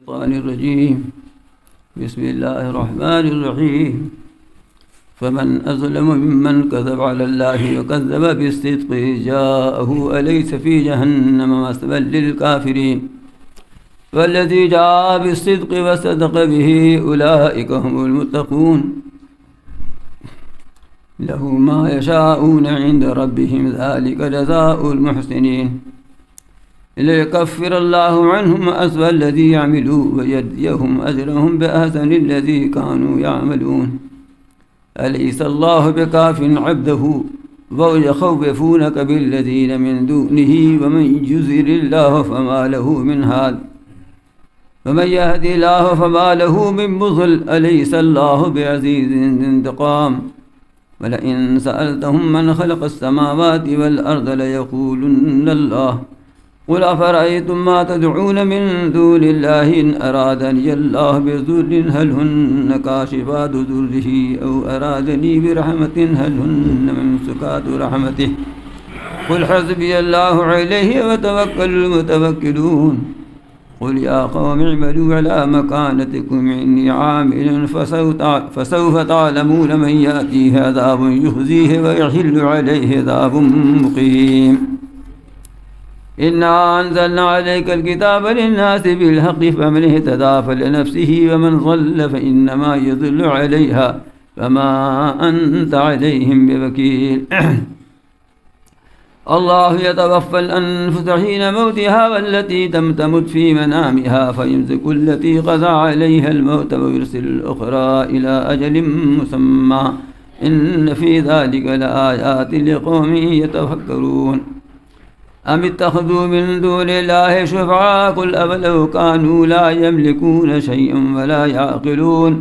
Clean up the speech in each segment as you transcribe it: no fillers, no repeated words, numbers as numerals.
الشيطان الرجيم. بسم الله الرحمن الرحيم. فمن أظلم ممن كذب على الله وكذب بالصدق جاءه أليس في جهنم مثوى للكافرين والذي جاء بالصدق وصدق به أولئك هم المتقون له ما يشاءون عند ربهم ذلك جزاء المحسنين ليكفر الله عنهم أسوأ الذي يعملوا ويجزيهم أجرهم بأحسن الذي كانوا يعملون أليس الله بكاف عبده ويخوفونك بالذين من دونه ومن يضلل الله فما له من هاد ومن يهدي الله فما له من مضل أليس الله بعزيز ذي انتقام ولئن سألتهم من خلق السماوات والأرض ليقولن الله قل أفرأيتم ما تدعون من دون الله إن أرادني الله بضر هل هن كاشفات ضره أو أرادني برحمة هل هن ممسكات رحمته قل حسبي الله عليه وتوكل المتوكلون قل يا قوم اعملوا على مكانتكم إني عامل فسوف تعلمون من يأتيه عذاب يخزيه ويحل عليه عذاب مقيم إنا أنزلنا عليك الكتاب للناس بالحق فمن اهتدى فلنفسه ومن ضل فإنما يضل عليها فما أنت عليهم بوكيل الله يتوفى الأنفس حين موتها والتي لم تمت في منامها فيمسك التي قضى عليها الموت ويرسل الأخرى إلى أجل مسمى إن في ذلك لآيات لقوم يتفكرون أم اتخذوا من دون الله شفعاء قل أولو كانوا لا يملكون شيئا ولا يعقلون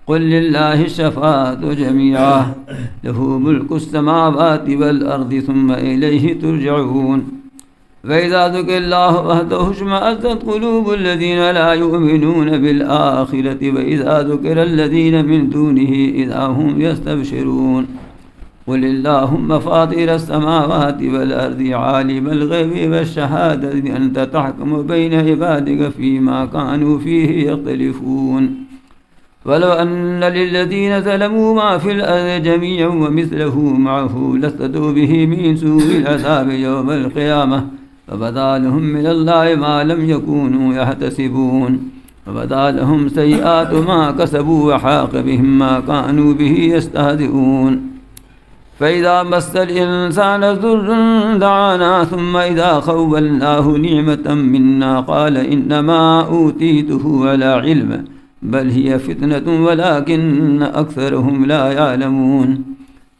قل لله الشفاعة جميعا له ملك السماوات والأرض ثم إليه ترجعون وإذا ذكر الله وحده اشمأزت قلوب الذين لا يؤمنون بالآخرة وإذا ذكر الذين من دونه إذا هم يستبشرون قل اللهم فاطر السماوات والأرض عالم الغيب والشهادة أنت تحكم بين عبادك فيما كانوا فيه يختلفون ولو أن للذين ظلموا ما في الأرض جميعا ومثله معه لافتدوا به من سوء العذاب يوم القيامة فبدا لهم من الله ما لم يكونوا يحتسبون وبدا لهم سيئات ما كسبوا وحاق بهم ما كانوا به يستهزئون فإذا مس الإنسان ضر دعانا ثم إذا خولناه نعمة منا قال إنما أوتيته على علم بل هي فتنة ولكن أكثرهم لا يعلمون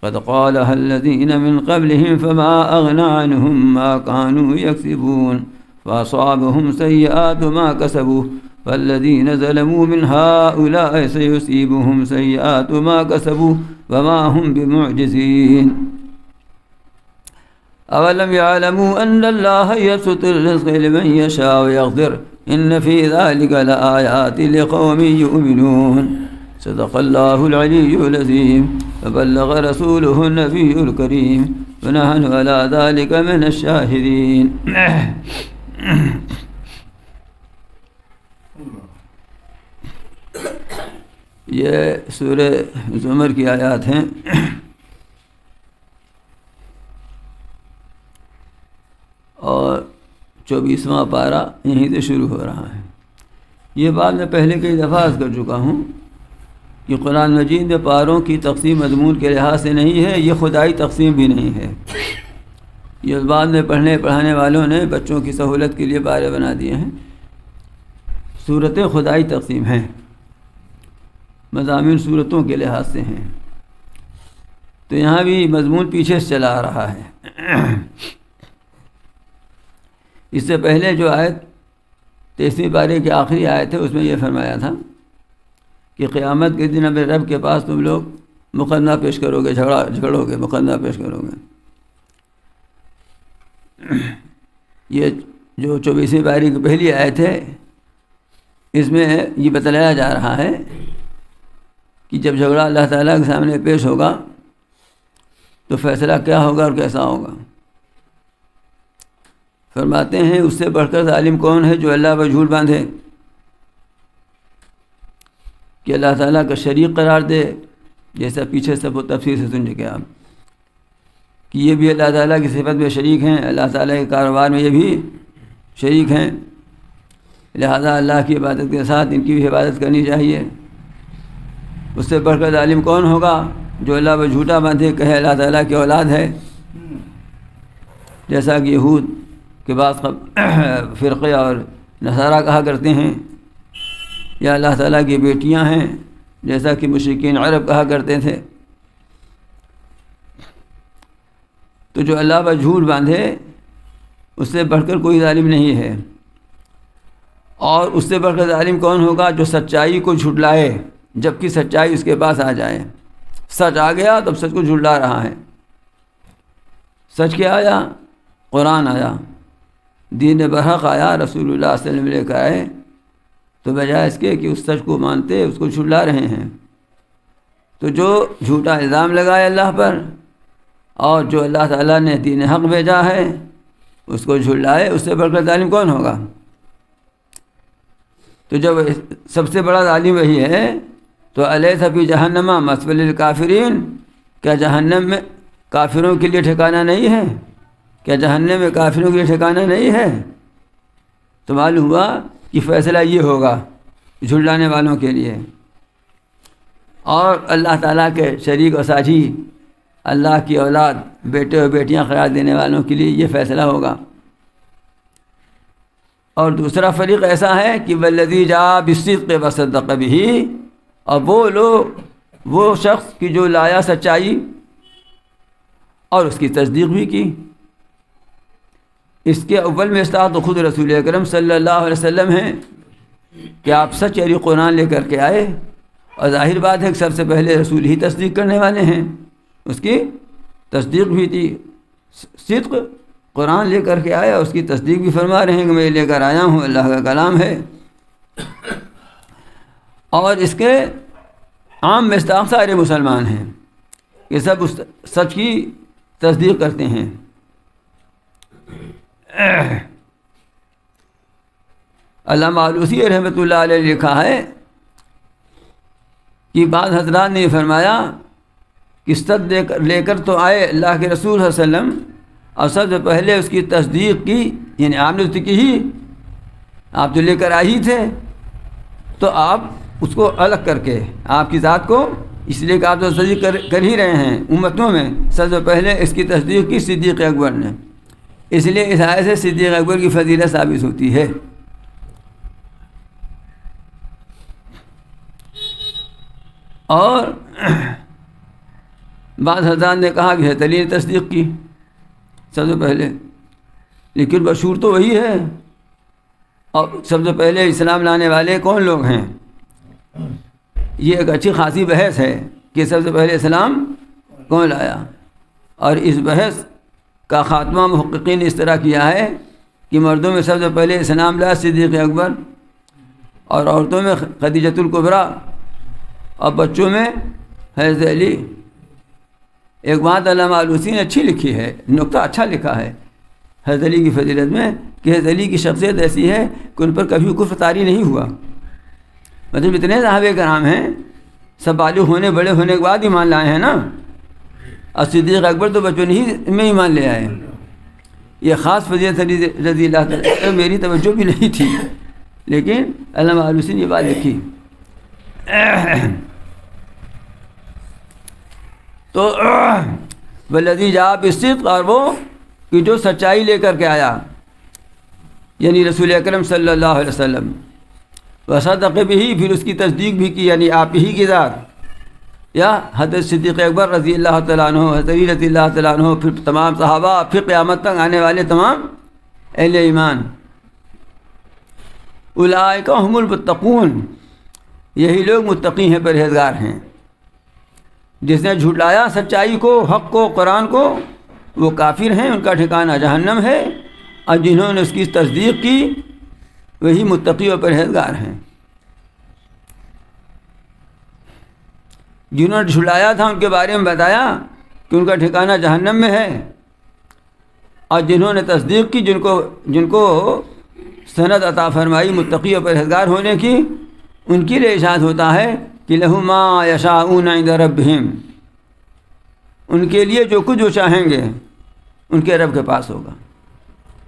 قد قالها الذين من قبلهم فما أغنى عنهم ما كانوا يكسبون فأصابهم سيئات ما كسبوا فالذين ظلموا من هؤلاء سيصيبهم سيئات ما كسبوا وما هم بمعجزين أولم يعلموا أن الله يبسط الرزق لمن يشاء ويقدر إن في ذلك لآيات لقوم يؤمنون صدق الله العلي العظيم وبلغ رسوله النبي الكريم ونحن على ذلك من الشاهدين. یہ سورہ زمر کی آیات ہیں. اور 24واں پارہ یہیں سے شروع ہو رہا ہے. یہ بات میں پہلے کئی دفعہ عرض کر چکا ہوں کہ قرآن مجید میں پاروں کی تقسیم مضمون کے لحاظ سے نہیں ہے، یہ خدائی تقسیم بھی نہیں ہے. یہ بعد میں پڑھانے والوں نے بچوں کی سہولت کے لیے پارے بنا دیے ہیں. صورتیں خدائی تقسیم ہیں، مضامین صورتوں کے لحاظ سے ہیں. تو یہاں بھی مضمون پیچھے سے چلا آ رہا ہے. اس سے پہلے جو آیت 23ویں پارے کی آخری آیت ہے، اس میں یہ فرمایا تھا کہ قیامت کے دن اپنے رب کے پاس تم لوگ مقدمہ پیش کرو گے، جھگڑو گے، مقدمہ پیش کرو گے. یہ جو 24ویں پارے کی پہلی آیت ہے، اس میں یہ بتلایا جا رہا ہے کہ جب جھگڑا اللہ تعالیٰ کے سامنے پیش ہوگا تو فیصلہ کیا ہوگا اور کیسا ہوگا. فرماتے ہیں اس سے بڑھ کر ظالم کون ہے جو اللہ پر جھوٹ باندھے کہ اللہ تعالیٰ کا شریک قرار دے، جیسا پیچھے سب تفصیل سے سن چکے آپ کہ یہ بھی اللہ تعالیٰ کی صفت میں شریک ہیں، اللہ تعالیٰ کے کاروبار میں یہ بھی شریک ہیں، لہذا اللہ کی عبادت کے ساتھ ان کی بھی عبادت کرنی چاہیے۔ اس سے بڑھ کر ظالم کون ہوگا جو اللہ پر جھوٹا باندھے کہے اللہ تعالیٰ کی اولاد ہے، جیسا کہ یہود کے بعض فرقے اور نصارہ کہا کرتے ہیں، یا اللہ تعالیٰ کی بیٹیاں ہیں جیسا کہ مشرکین عرب کہا کرتے تھے۔ تو جو اللہ پر جھوٹ باندھے اس سے بڑھ کر کوئی ظالم نہیں ہے، اور اس سے بڑھ کر ظالم کون ہوگا جو سچائی کو جھٹلائے جبکہ سچائی اس کے پاس آ جائے۔ سچ آ گیا تو سچ کو جھٹلا رہا ہے۔ سچ کیا آیا؟ قرآن آیا، دین برحق آیا، رسول اللہ صلی اللہ علیہ وسلم لے کر آئے، تو بجائے اس کے کہ اس سچ کو مانتے اس کو جھٹلا رہے ہیں۔ تو جو جھوٹا الزام لگائے اللہ پر اور جو اللہ تعالیٰ نے دین حق بھیجا ہے اس کو جھٹلائے، اس سے بڑھ کر ظالم کون ہوگا؟ تو جب سب سے بڑا ظالم وہی ہے تو الیس فی جہنم مثوی للکافرین، کیا جہنم میں کافروں کے لیے ٹھکانہ نہیں ہے؟ کیا جہنم میں کافروں کے لیے ٹھکانہ نہیں ہے؟ تو معلوم ہوا کہ فیصلہ یہ ہوگا جھٹلانے والوں کے لیے، اور اللہ تعالیٰ کے شریک و ساجی، اللہ کی اولاد، بیٹے اور بیٹیاں قرار دینے والوں کے لیے یہ فیصلہ ہوگا۔ اور دوسرا فریق ایسا ہے کہ والذی جاء بالصدق وصدق بہ، اور وہ شخص کی جو لایا سچائی اور اس کی تصدیق بھی کی۔ اس کے اول میں استاد تو خود رسول اکرم صلی اللہ علیہ وسلم ہیں کہ آپ سچ یعنی قرآن لے کر کے آئے، اور ظاہر بات ہے کہ سب سے پہلے رسول ہی تصدیق کرنے والے ہیں، اس کی تصدیق بھی تھی۔ صدق قرآن لے کر کے آیا، اس کی تصدیق بھی فرما رہے ہیں کہ میں لے کر آیا ہوں، اللہ کا کلام ہے۔ اور اس کے عام مصداق سارے مسلمان ہیں کہ سب اس سچ کی تصدیق کرتے ہیں۔ علامہ آلوسی رحمۃ اللہ علیہ نے لکھا ہے کہ بعض حضرات نے یہ فرمایا کہ سچ لے کر تو آئے اللہ کے رسول صلی اللہ علیہ وسلم، اور سب سے پہلے اس کی تصدیق کی، یعنی آپ نے اس کی ہی، آپ تو لے کر آئے ہی تھے، تو آپ اس کو الگ کر کے آپ کی ذات کو، اس لیے کہ آپ تو تصدیق کر ہی رہے ہیں امتوں میں، سب سے پہلے اس کی تصدیق کی صدیق اکبر نے، اس لیے اس آیت سے صدیق اکبر کی فضیلت ثابت ہوتی ہے۔ اور بعض حضرات نے کہا کہ حضرت علی نے تصدیق کی سب سے پہلے، لیکن مشہور تو وہی ہے۔ اور سب سے پہلے اسلام لانے والے کون لوگ ہیں؟ یہ ایک اچھی خاصی بحث ہے کہ سب سے پہلے اسلام کون لایا، اور اس بحث کا خاتمہ محققین نے اس طرح کیا ہے کہ مردوں میں سب سے پہلے اسلام لایا صدیق اکبر، اور عورتوں میں خدیجۃ الکبریٰ، اور بچوں میں حضرت علی۔ ایک بات علامہ آلوسی نے اچھی لکھی ہے، نقطہ اچھا لکھا ہے حضرت علی کی فضیلت میں، کہ حضرت علی کی شخصیت ایسی ہے کہ ان پر کبھی کفر طاری نہیں ہوا۔ مطلب اتنے صحابہ کرام ہیں، سب بالغ ہونے بڑے ہونے کے بعد ایمان لائے ہیں نا، اور صدیق اکبر تو بچپن ہی میں ایمان لے آئے۔ یہ خاص فضیلت علی رضی اللہ تعالیٰ میری توجہ بھی نہیں تھی، لیکن علامہ آلوسی نے یہ بات لکھی۔ تو والذی جاء بالصدق، اور وہ کہ جو سچائی لے کر کے آیا، یعنی رسول اکرم صلی اللہ علیہ وسلم، وصدق بہ، پھر اس کی تصدیق بھی کی، یعنی آپ ہی کی ذات، یا حضرت صدیق اکبر رضی اللہ تعالیٰ عنہ، حضرت علی رضی اللہ تعالیٰ عنہ، پھر تمام صحابہ، پھر قیامت تک آنے والے تمام اہل ایمان۔ اولئک هم المتقون، یہی لوگ متقی ہیں، پرہیزگار ہیں۔ جس نے جھٹلایا سچائی کو، حق کو، قرآن کو، وہ کافر ہیں، ان کا ٹھکانہ جہنم ہے، اور جنہوں نے اس کی تصدیق کی وہی متقی اور پرہیزگار ہیں۔ جنہوں نے جھٹلایا تھا ان کے بارے میں بتایا کہ ان کا ٹھکانہ جہنم میں ہے، اور جنہوں نے تصدیق کی، جن کو سند عطا فرمائی متقی اور پرہیزگار ہونے کی، ان کے لیے ارشاد ہوتا ہے کہ لہم ما یشاءون عند ربہم، ان کے لیے جو کچھ وہ چاہیں گے ان کے رب کے پاس ہوگا.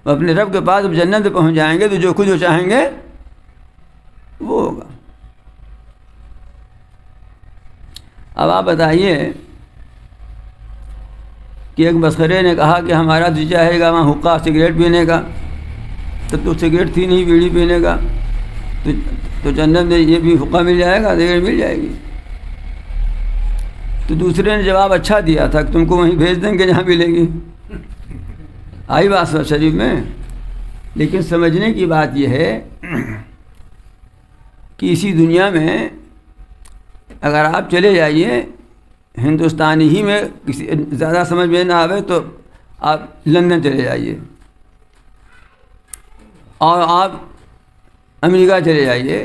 وہ اپنے رب کے پاس جب جنت میں پہنچ جائیں گے تو جو کچھ وہ چاہیں گے وہ ہوگا. اب آپ بتائیے کہ ایک مسخرے نے کہا کہ ہمارا جی چاہے گا وہاں حقہ سگریٹ پینے کا، تو سگریٹ تھی نہیں بیڑی پینے کا، تو جنت میں یہ بھی حقہ مل جائے گا، سگریٹ مل جائے گی. تو دوسرے نے جواب اچھا دیا تھا کہ تم کو وہیں بھیج دیں گے جہاں ملے گی. آئی بات شریف میں. لیکن سمجھنے کی بات یہ ہے کہ اسی دنیا میں اگر آپ چلے جائیے ہندوستانی ہی میں، کسی زیادہ سمجھ میں نہ آوے تو آپ لندن چلے جائیے، اور آپ امریکہ چلے جائیے،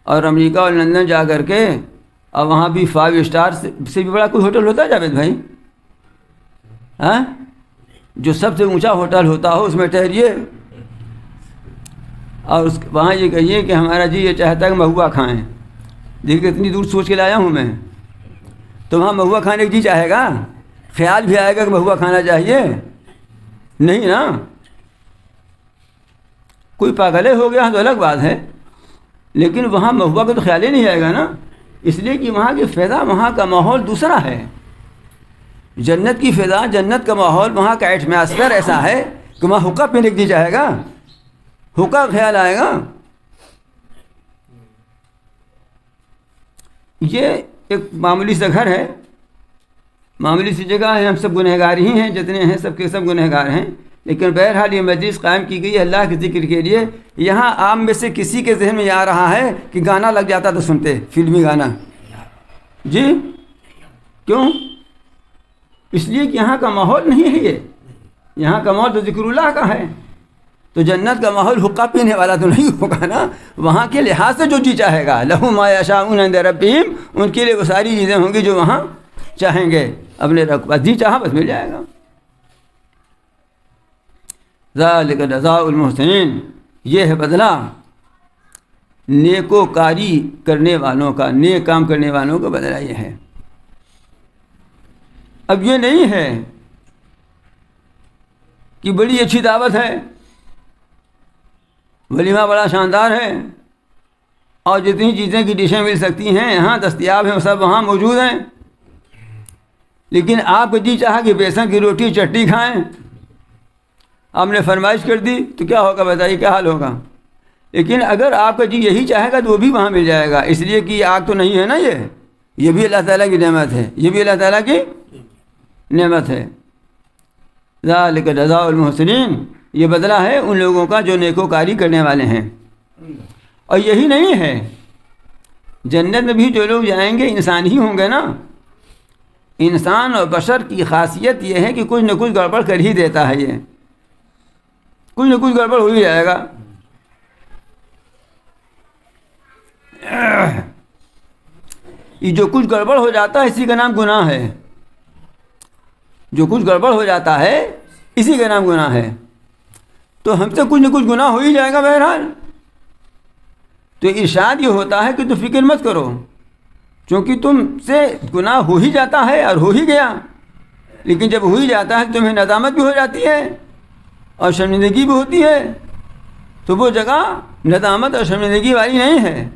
اور امریکہ اور لندن جا کر کے اور وہاں بھی 5 اسٹار سے بھی بڑا کوئی ہوٹل ہوتا ہے جاوید بھائی؟ ہاں، جو سب سے اونچا ہوٹل ہوتا ہو اس میں ٹھہریے، اور وہاں یہ کہیے کہ ہمارا جی یہ چاہتا ہے کہ مہوا کھائیں. دیکھیے اتنی دور سوچ کے لایا ہوں میں، تو وہاں مہوا کھانے کی جی چاہے گا؟ خیال بھی آئے گا کہ مہوا کھانا چاہیے؟ نہیں نا. کوئی پاگلے ہو گیا تو الگ بات ہے، لیکن وہاں مہوا کا تو خیال ہی نہیں آئے گا نا، اس لیے کہ وہاں کی فضا، وہاں کا ماحول دوسرا ہے. جنت کی فضا، جنت کا ماحول، وہاں کا ایٹماسفیئر ایسا ہے کہ وہاں حقہ پینے کی جی چاہے گا، حقہ خیال آئے گا. یہ ایک معمولی سا گھر ہے، معمولی سی جگہ ہے، ہم سب گنہگار ہی ہیں، جتنے ہیں سب کے سب گنہگار ہیں. لیکن بہرحال یہ مجلس قائم کی گئی ہے اللہ کے ذکر کے لیے. یہاں عام میں سے کسی کے ذہن میں یہ آ رہا ہے کہ گانا لگ جاتا تو سنتے، فلمی گانا؟ جی کیوں؟ اس لیے کہ یہاں کا ماحول نہیں ہے، یہاں کا ماحول تو ذکر اللہ کا ہے. تو جنت کا ماحول حقہ پینے والا تو نہیں ہوگا نا. وہاں کے لحاظ سے جو چیز چاہے گا، لہم ما یشاءون عند ربہم، ان کے لیے وہ ساری چیزیں ہوں گی جو وہاں چاہیں گے اپنے رب کو، جی چاہا بس مل جائے گا. ذالک جزاء المحسنین، یہ ہے بدلہ نیکوکاری کرنے والوں کا، نیک کام کرنے والوں کا بدلہ یہ ہے. اب یہ نہیں ہے کہ بڑی اچھی دعوت ہے، ولیمہ بڑا شاندار ہے، اور جتنی چیزیں کی ڈشیں مل سکتی ہیں یہاں دستیاب ہیں وہ سب وہاں موجود ہیں، لیکن آپ کو جی چاہا کہ بیسن کی روٹی چٹنی کھائیں، آپ نے فرمائش کر دی تو کیا ہوگا بتائیے، کیا حال ہوگا؟ لیکن اگر آپ کا جی یہی چاہے گا تو وہ بھی وہاں مل جائے گا. اس لیے کہ آگ تو نہیں ہے نا، یہ بھی اللہ تعالیٰ کی نعمت ہے، یہ بھی اللہ تعالیٰ کی نعمت ہے. ذالک جزاء المحسنین، یہ بدلہ ہے ان لوگوں کا جو نیکوکاری کرنے والے ہیں. اور یہی نہیں ہے، جنت میں بھی جو لوگ جائیں گے انسان ہی ہوں گے نا. انسان اور بشر کی خاصیت یہ ہے کہ کچھ نہ کچھ گڑبڑ کر ہی دیتا ہے، یہ کچھ نہ کچھ گڑبڑ ہو ہی جائے گا. یہ جو کچھ گڑبڑ ہو جاتا ہے اسی کا نام گناہ ہے، جو کچھ گڑبڑ ہو جاتا ہے اسی کا نام گناہ ہے. تو ہم سے کچھ نہ کچھ گناہ ہو ہی جائے گا بہرحال. تو ارشاد یہ ہوتا ہے کہ تو فکر مت کرو، چونکہ تم سے گناہ ہو ہی جاتا ہے اور ہو ہی گیا. لیکن جب ہو ہی جاتا ہے تمہیں ندامت بھی ہو جاتی ہے اور شرمندگی بھی ہوتی ہے. تو وہ جگہ ندامت اور شرمندگی والی نہیں ہے.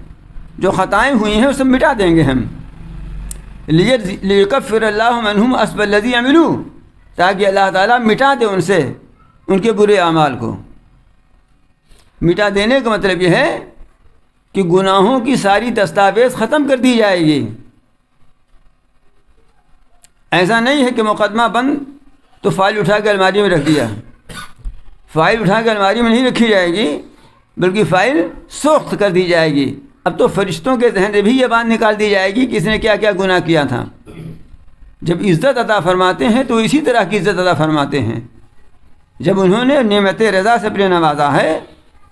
جو خطائیں ہوئی ہیں وہ سب مٹا دیں گے ہم. لیکفر اللہ عنہم اسوأ الذی عملوا، تاکہ اللہ تعالیٰ مٹا دے ان سے ان کے برے اعمال کو. مٹا دینے کا مطلب یہ ہے کہ گناہوں کی ساری دستاویز ختم کر دی جائے گی. ایسا نہیں ہے کہ مقدمہ بند تو فائل اٹھا کے الماری میں رکھ دیا. فائل اٹھا کے الماری میں نہیں رکھی جائے گی، بلکہ فائل سوخت کر دی جائے گی. اب تو فرشتوں کے ذہن سے بھی یہ بات نکال دی جائے گی کہ اس نے کیا کیا گناہ کیا تھا. جب عزت عطا فرماتے ہیں تو اسی طرح کی عزت عطا فرماتے ہیں. جب انہوں نے نعمت رضا سے اپنے نوازا ہے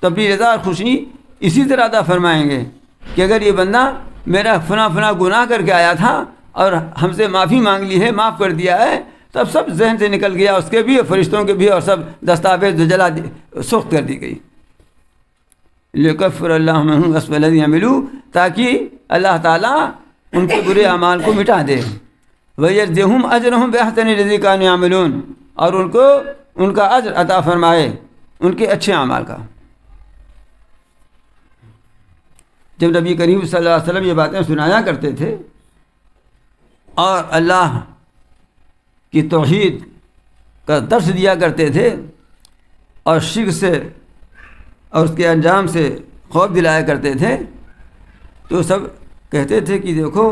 تو اپنی رضا اور خوشی اسی طرح عطا فرمائیں گے کہ اگر یہ بندہ میرا فلاں فلاں گناہ کر کے آیا تھا اور ہم سے معافی مانگ لی ہے، معاف کر دیا ہے، تو اب سب ذہن سے نکل گیا، اس کے بھی اور فرشتوں کے بھی، اور سب دستاویز جلا سخت کر دی گئی. لیکفر اللہ عنہم اسوأ الذی عملوا، تاکہ اللہ تعالیٰ ان کے برے اعمال کو مٹا دے. وَيَجْزِهُمْ أَجْرَهُمْ بِأَحْسَنِ الَّذِي كَانُوا يَعْمَلُونَ، اور ان کو ان کا اجر عطا فرمائے ان کے اچھے اعمال کا. جب نبی کریم صلی اللہ علیہ وسلم یہ باتیں سنایا کرتے تھے اور اللہ کی توحید کا درس دیا کرتے تھے اور شرک سے اور اس کے انجام سے خوف دلایا کرتے تھے، تو سب کہتے تھے کہ دیکھو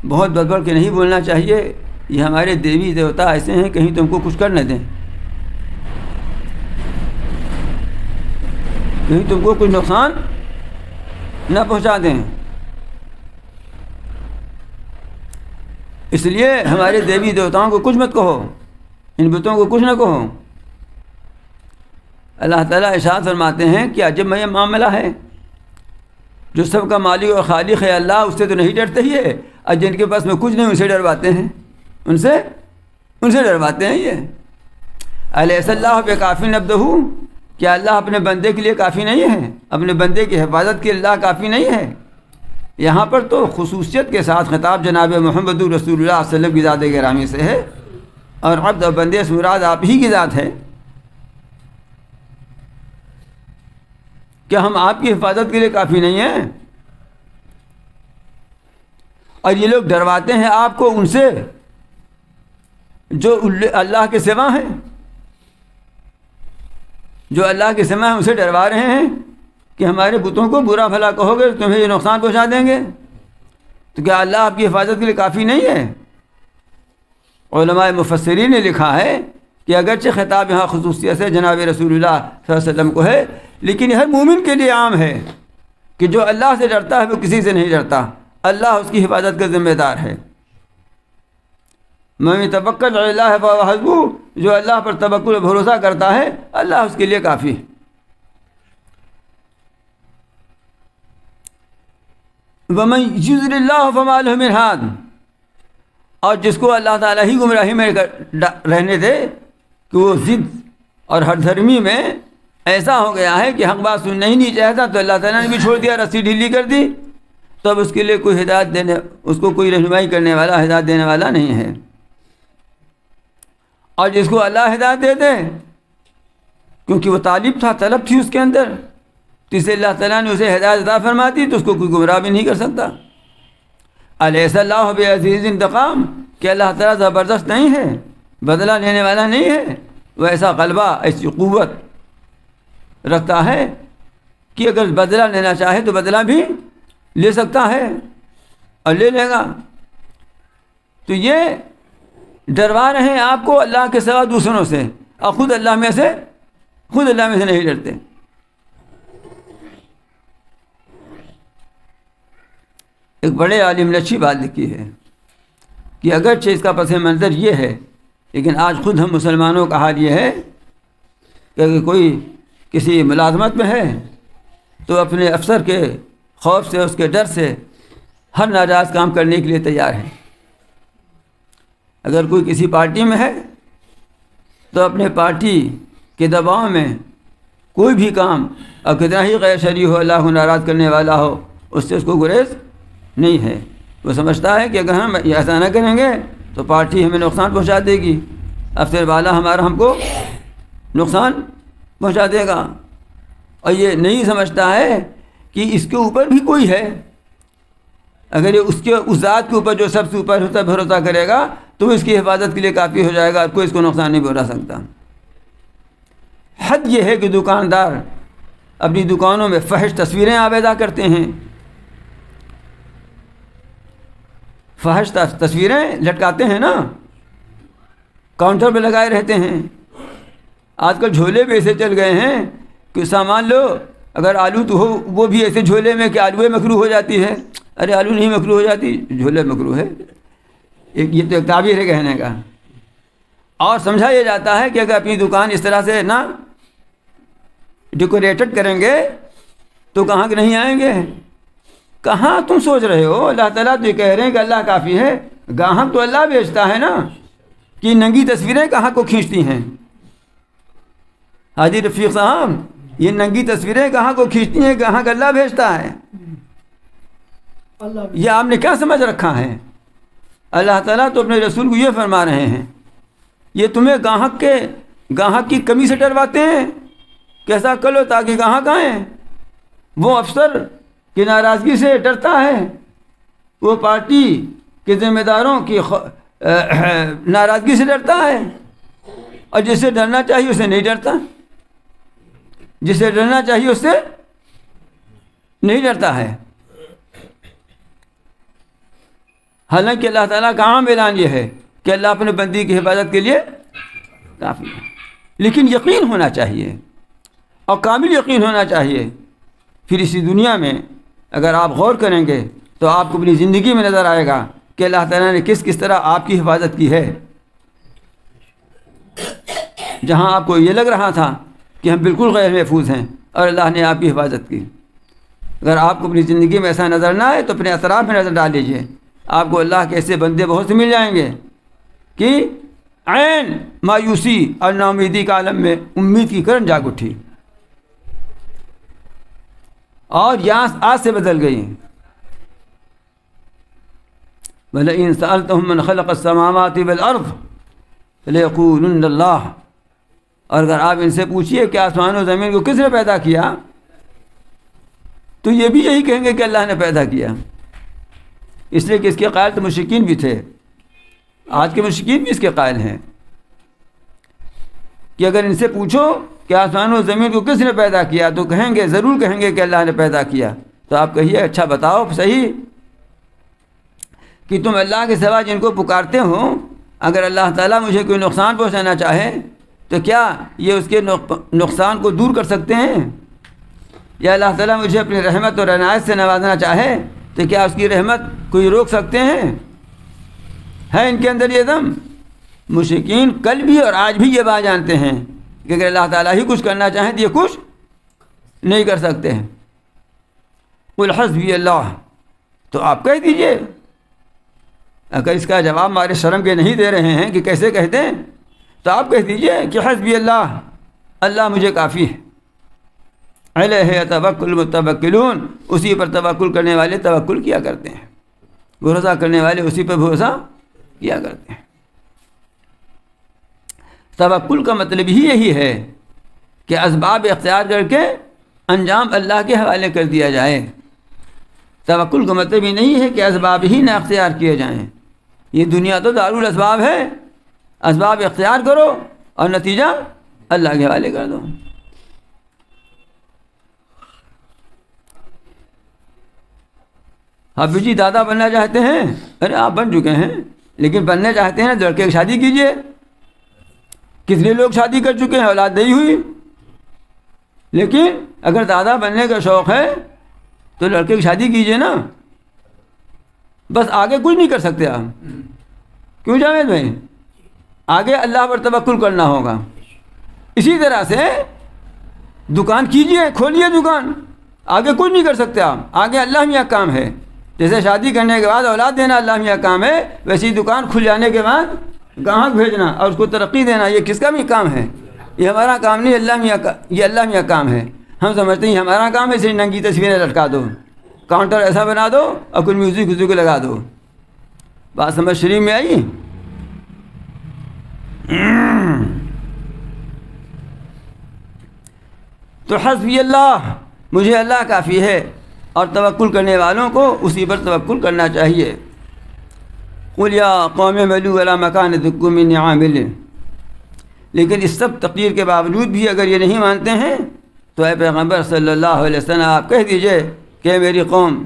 بہت بڑھ بڑھ کے نہیں بولنا چاہیے، یہ ہمارے دیوی دیوتا ایسے ہیں کہیں تم کو کچھ کر نہ دیں، کہیں تم کو کچھ نقصان نہ پہنچا دیں. اس لیے ہمارے دیوی دیوتاؤں کو کچھ مت کہو، ان بتوں کو کچھ نہ کہو. اللہ تعالیٰ ارشاد فرماتے ہیں کہ عجب میں یہ معاملہ ہے، جو سب کا مالک اور خالق ہے اللہ، اس سے تو نہیں ڈرتے ہی ہے، اور جن کے پاس میں کچھ نہیں ان سے ڈرواتے ہیں، ان سے ڈرواتے ہیں. یہ الیس اللہ بکافٍ عبدہ، کیا اللہ اپنے بندے کے لیے کافی نہیں ہے؟ اپنے بندے کی حفاظت کے اللہ کافی نہیں ہے؟ یہاں پر تو خصوصیت کے ساتھ خطاب جناب محمد رسول اللہ صلی اللہ علیہ وسلم کی ذات گرامی سے ہے، اور عبد اور بندے سے مراد آپ ہی کی ذات ہے. کیا ہم آپ کی حفاظت کے لیے کافی نہیں ہیں؟ اور یہ لوگ ڈرواتے ہیں آپ کو ان سے جو اللہ کے سوا ہیں، جو اللہ کے سوا ہیں اسے ڈروا رہے ہیں کہ ہمارے بتوں کو برا بھلا کہو گے تمہیں یہ نقصان پہنچا دیں گے. تو کیا اللہ آپ کی حفاظت کے لیے کافی نہیں ہے؟ علماء مفسرین نے لکھا ہے کہ اگرچہ خطاب یہاں خصوصیت سے جناب رسول اللہ صلی اللہ علیہ وسلم کو ہے، لیکن ہر مومن کے لیے عام ہے کہ جو اللہ سے ڈرتا ہے وہ کسی سے نہیں ڈرتا، اللہ اس کی حفاظت کا ذمہ دار ہے. من یتوکل علی اللہ فہو حسبہ، جو اللہ پر توکل و بھروسہ کرتا ہے اللہ اس کے لیے کافی ہے. ومن یضلل اللہ فما لہ من ہاد، اور جس کو اللہ تعالیٰ ہی گمراہی میں رہنے دے کہ وہ ضد اور ہر دھرمی میں ایسا ہو گیا ہے کہ حق بات سننا ہی نہیں چاہتا، تو اللہ تعالیٰ نے بھی چھوڑ دیا، رسی ڈھیلی کر دی، تو اب اس کے لیے کوئی ہدایت دینے، اس کو کوئی رہنمائی کرنے والا، ہدایت دینے والا نہیں ہے. اور جس کو اللہ ہدایت دے دے، کیونکہ وہ طالب تھا، طلب تھی اس کے اندر، تو اسے اللہ تعالیٰ نے اسے ہدایت عطا فرما دی، تو اس کو کوئی گمراہ بھی نہیں کر سکتا. الیس اللہ بعزیز انتقام، کہ اللہ تعالیٰ زبردست نہیں ہے، بدلہ لینے والا نہیں ہے، وہ ایسا غلبہ، ایسی قوت رکھتا ہے کہ اگر بدلہ لینا چاہے تو بدلہ بھی لے سکتا ہے اور لے لے گا. تو یہ ڈروا رہے ہیں آپ کو اللہ کے سوا دوسروں سے، اور خود اللہ میں سے نہیں ڈرتے. ایک بڑے عالم نے اچھی بات لکھی ہے کہ اگرچہ اس کا پس منظر یہ ہے، لیکن آج خود ہم مسلمانوں کا حال یہ ہے کہ اگر کوئی کسی ملازمت میں ہے تو اپنے افسر کے خوف سے، اس کے ڈر سے ہر ناجائز کام کرنے کے لیے تیار ہے. اگر کوئی کسی پارٹی میں ہے تو اپنے پارٹی کے دباؤ میں کوئی بھی کام اور کتنا ہی غیر شرعی ہو، اللہ کو ناراض کرنے والا ہو، اس سے اس کو گریز نہیں ہے. وہ سمجھتا ہے کہ اگر ہم ایسا نہ کریں گے تو پارٹی ہمیں نقصان پہنچا دے گی، افسر والا ہم کو نقصان پہنچا دے گا. اور یہ نہیں سمجھتا ہے کہ اس کے اوپر بھی کوئی ہے. اگر یہ اس ذات کے اوپر جو سب سے اوپر ہوتا بھروسہ کرے گا تو اس کی حفاظت کے لیے کافی ہو جائے گا، کوئی اس کو نقصان نہیں پہنچا سکتا. حد یہ ہے کہ دکاندار اپنی دکانوں میں فحش تصویریں آویزہ کرتے ہیں، فحش تصویریں لٹکاتے ہیں نا، کاؤنٹر پہ لگائے رہتے ہیں. آج کل جھولے بھی ایسے چل گئے ہیں کہ سامان لو، اگر آلو تو ہو وہ بھی ایسے جھولے میں کہ آلوئے مکروہ ہو جاتی ہے. ارے آلو نہیں مکروہ ہو جاتی، جھولے مکروہ ہے. یہ تو ایک تعبیر ہے کہنے کا. اور سمجھا یہ جاتا ہے کہ اگر اپنی دکان اس طرح سے نہ ڈیکوریٹڈ کریں گے تو کہاں کے نہیں آئیں گے. کہاں تم سوچ رہے ہو؟ اللہ تعالیٰ تو یہ کہہ رہے ہیں کہ اللہ کافی ہے. گاہک تو اللہ بیچتا ہے نا، کہ ننگی تصویریں کہاں کو کھینچتی ہیں. حاجی رفیق صاحب، یہ ننگی تصویریں کہاں کو کھینچتی ہیں؟ گاہک اللہ بھیجتا ہے. یہ آپ نے کیا سمجھ رکھا ہے؟ اللہ تعالیٰ تو اپنے رسول کو یہ فرما رہے ہیں، یہ تمہیں گاہک کی کمی سے ڈرواتے ہیں، کیسا کرو تاکہ گاہک آئیں۔ وہ افسر کی ناراضگی سے ڈرتا ہے، وہ پارٹی کے ذمہ داروں کی ناراضگی سے ڈرتا ہے، اور جسے ڈرنا چاہیے اسے نہیں ڈرتا، جسے ڈرنا چاہیے اس سے نہیں ڈرتا ہے۔ حالانکہ اللہ تعالیٰ کا عام اعلان یہ ہے کہ اللہ اپنے بندی کی حفاظت کے لیے کافی ہے، لیکن یقین ہونا چاہیے اور کامل یقین ہونا چاہیے۔ پھر اسی دنیا میں اگر آپ غور کریں گے تو آپ کو اپنی زندگی میں نظر آئے گا کہ اللہ تعالیٰ نے کس طرح آپ کی حفاظت کی ہے۔ جہاں آپ کو یہ لگ رہا تھا کہ ہم بالکل غیر محفوظ ہیں اور اللہ نے آپ کی حفاظت کی، اگر آپ کو اپنی زندگی میں ایسا نظر نہ آئے تو اپنے اطراف میں نظر ڈال لیجئے، آپ کو اللہ کے ایسے بندے بہت سے مل جائیں گے کہ عین مایوسی اور ناامیدی کا عالم میں امید کی کرن جاگ اٹھی اور یہاں آج سے بدل گئی۔ وَلَئِن سَأَلْتَهُم مَّنْ خَلَقَ السَّمَاوَاتِ وَالْأَرْضَ لَيَقُولُنَّ اللَّهُ، اور اگر آپ ان سے پوچھئے کہ آسمان و زمین کو کس نے پیدا کیا تو یہ بھی یہی کہیں گے کہ اللہ نے پیدا کیا، اس لیے کہ اس کے قائل تو مشرکین بھی تھے، آج کے مشرکین بھی اس کے قائل ہیں کہ اگر ان سے پوچھو کہ آسمان و زمین کو کس نے پیدا کیا تو کہیں گے، ضرور کہیں گے کہ اللہ نے پیدا کیا۔ تو آپ کہیے اچھا بتاؤ صحیح کہ تم اللہ کے سوا جن کو پکارتے ہو، اگر اللہ تعالیٰ مجھے کوئی نقصان پہنچانا چاہے تو کیا یہ اس کے نقصان کو دور کر سکتے ہیں؟ یا اللہ تعالیٰ مجھے اپنی رحمت اور عنایت سے نوازنا چاہے تو کیا اس کی رحمت کوئی روک سکتے ہیں؟ ہے ان کے اندر یہ دم؟ مشرکین کل بھی اور آج بھی یہ بات جانتے ہیں کہ اگر اللہ تعالیٰ ہی کچھ کرنا چاہیں تو یہ کچھ نہیں کر سکتے ہیں۔ قل حسبی اللہ، تو آپ کہہ دیجئے، اگر اس کا جواب ہمارے شرم کے نہیں دے رہے ہیں کہ کیسے کہتے ہیں تو آپ کہہ دیجئے کہ حسبی اللہ، اللہ مجھے کافی ہے، علیہ یتوکل المتوکلون، اسی پر توکل کرنے والے توکل کیا کرتے ہیں، بھروسہ کرنے والے اسی پر بھروسہ کیا کرتے ہیں۔ توکل کا مطلب ہی یہی ہے کہ اسباب اختیار کر کے انجام اللہ کے حوالے کر دیا جائے۔ توکل کا مطلب ہی نہیں ہے کہ اسباب ہی نہ اختیار کیے جائیں، یہ دنیا تو دارالاسباب ہے، اسباب اختیار کرو اور نتیجہ اللہ کے حوالے کر دو۔ حافظ جی دادا بننا چاہتے ہیں، ارے آپ بن چکے ہیں، لیکن بننے چاہتے ہیں لڑکے کی شادی کیجئے۔ کتنے لوگ شادی کر چکے ہیں، اولاد نہیں ہوئی، لیکن اگر دادا بننے کا شوق ہے تو لڑکے کی شادی کیجئے نا، بس آگے کچھ نہیں کر سکتے آپ۔ کیوں جاوید بھائی؟ آگے اللہ پر توکل کرنا ہوگا۔ اسی طرح سے دکان کیجئے، کھولیے دکان، آگے کچھ نہیں کر سکتے آپ، آگے اللہ میاں کام ہے۔ جیسے شادی کرنے کے بعد اولاد دینا اللہ میاں کام ہے، ویسے ہی دکان کھل جانے کے بعد گاہک بھیجنا اور اس کو ترقی دینا یہ کس کا بھی کام ہے؟ یہ ہمارا کام نہیں، اللہ میاں کا، یہ اللہ میاں کام ہے۔ ہم سمجھتے ہیں ہمارا کام ہے صرف ننگی تصویریں لٹکا دو، کاؤنٹر ایسا بنا دو اور کچھ میوزک لگا دو۔ بات سمجھ شریف میں آئی؟ تو حسبی اللہ، مجھے اللہ کافی ہے، اور توکل کرنے والوں کو اسی پر توکل کرنا چاہیے۔ قل یا قوم اعملوا علی مکانتکم انی عامل، لیکن اس سب تقریر کے باوجود بھی اگر یہ نہیں مانتے ہیں تو اے پیغمبر صلی اللہ علیہ وسلم آپ کہہ دیجئے کہ میری قوم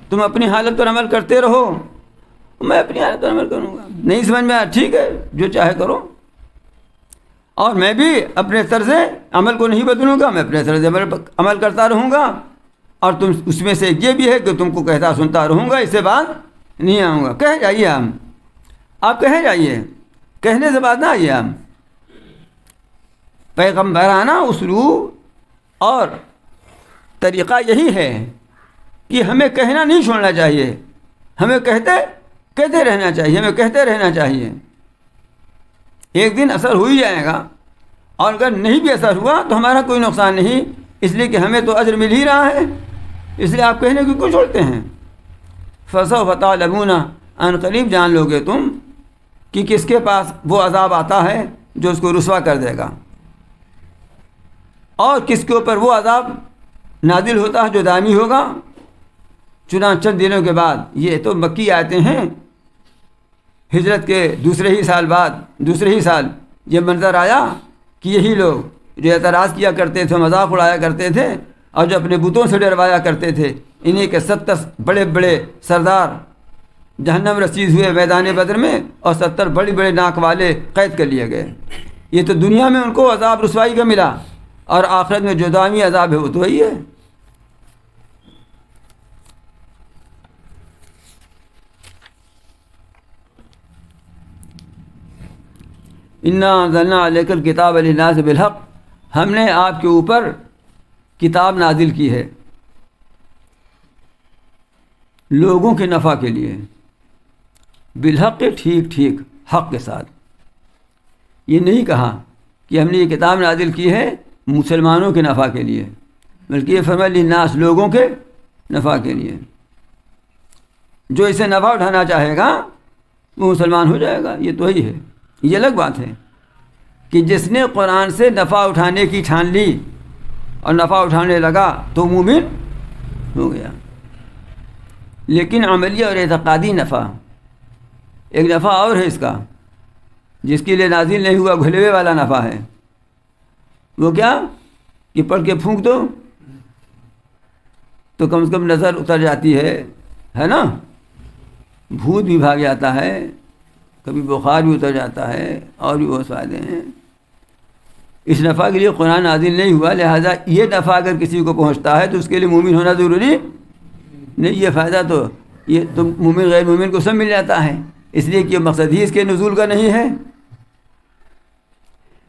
تم اپنی حالت پر عمل کرتے رہو، میں اپنی حالت پر عمل کروں گا، نہیں سمجھ میں آیا ٹھیک ہے جو چاہے کرو، اور میں بھی اپنے طرز عمل کو نہیں بدلوں گا، میں اپنے طرز عمل کرتا رہوں گا، اور تم اس میں سے یہ بھی ہے کہ تم کو کہتا سنتا رہوں گا، اس سے بعد نہیں آؤں گا۔ کہہ جائیے آپ کہہ جائیے، کہنے سے بات نہ آئیے۔ آپ پیغمبرانہ اسلوب اور طریقہ یہی ہے کہ ہمیں کہنا نہیں چھوڑنا چاہیے، ہمیں کہتے رہنا چاہیے، ہمیں کہتے رہنا چاہیے۔ ایک دن اثر ہو ہی جائے گا، اور اگر نہیں بھی اثر ہوا تو ہمارا کوئی نقصان نہیں، اس لیے کہ ہمیں تو اجر مل ہی رہا ہے، اس لیے آپ کہنے کو کیوں چھوڑتے ہیں؟ فسوف تعلمون، ان قریب جان لو گے تم کہ کس کے پاس وہ عذاب آتا ہے جو اس کو رسوا کر دے گا، اور کس کے اوپر وہ عذاب نازل ہوتا ہے جو دائمی ہوگا۔ چنانچہ چند دنوں کے بعد، یہ تو مکی آیتیں ہیں، ہجرت کے دوسرے ہی سال یہ منظر آیا کہ یہی لوگ جو اعتراض کیا کرتے تھے، مذاق اڑایا کرتے تھے اور جو اپنے بتوں سے ڈروایا کرتے تھے، انہی کے 70 بڑے بڑے سردار جہنم رسیز ہوئے میدان بدر میں، اور 70 بڑی بڑے ناک والے قید کر لیے گئے۔ یہ تو دنیا میں ان کو عذاب رسوائی کا ملا، اور آخرت میں جو دائمی عذاب ہے وہ تو وہی ہے۔ انا انزلنا علیک الکتاب للناس بالحق، ہم نے آپ کے اوپر کتاب نازل کی ہے لوگوں کے نفع کے لیے، بالحق، ٹھیک حق کے ساتھ۔ یہ نہیں کہا کہ ہم نے یہ کتاب نازل کی ہے مسلمانوں کے نفع کے لیے، بلکہ یہ فرمایا للناس، لوگوں کے نفع کے لیے۔ جو اسے نفع اٹھانا چاہے گا وہ مسلمان ہو جائے گا، یہ تو وہی ہے۔ یہ الگ بات ہے کہ جس نے قرآن سے نفع اٹھانے کی ٹھان لی اور نفع اٹھانے لگا تو مومن ہو گیا۔ لیکن عملی اور اعتقادی نفع، ایک نفع اور ہے اس کا جس کے لیے نازل نہیں ہوا، گھلوے والا نفع ہے۔ وہ کیا کہ پڑھ کے پھونک دو تو کم سے کم نظر اتر جاتی ہے نا، بھوت بھی بھاگ جاتا ہے، کبھی بخار بھی اتر جاتا ہے، اور بھی بہت فائدے ہیں۔ اس نفع کے لیے قرآن نازل نہیں ہوا، لہذا یہ نفع اگر کسی کو پہنچتا ہے تو اس کے لیے مومن ہونا ضروری نہیں۔ یہ فائدہ تو یہ تو مومن غیر مومن کو سب مل جاتا ہے، اس لیے کہ مقصد ہی اس کے نزول کا نہیں ہے۔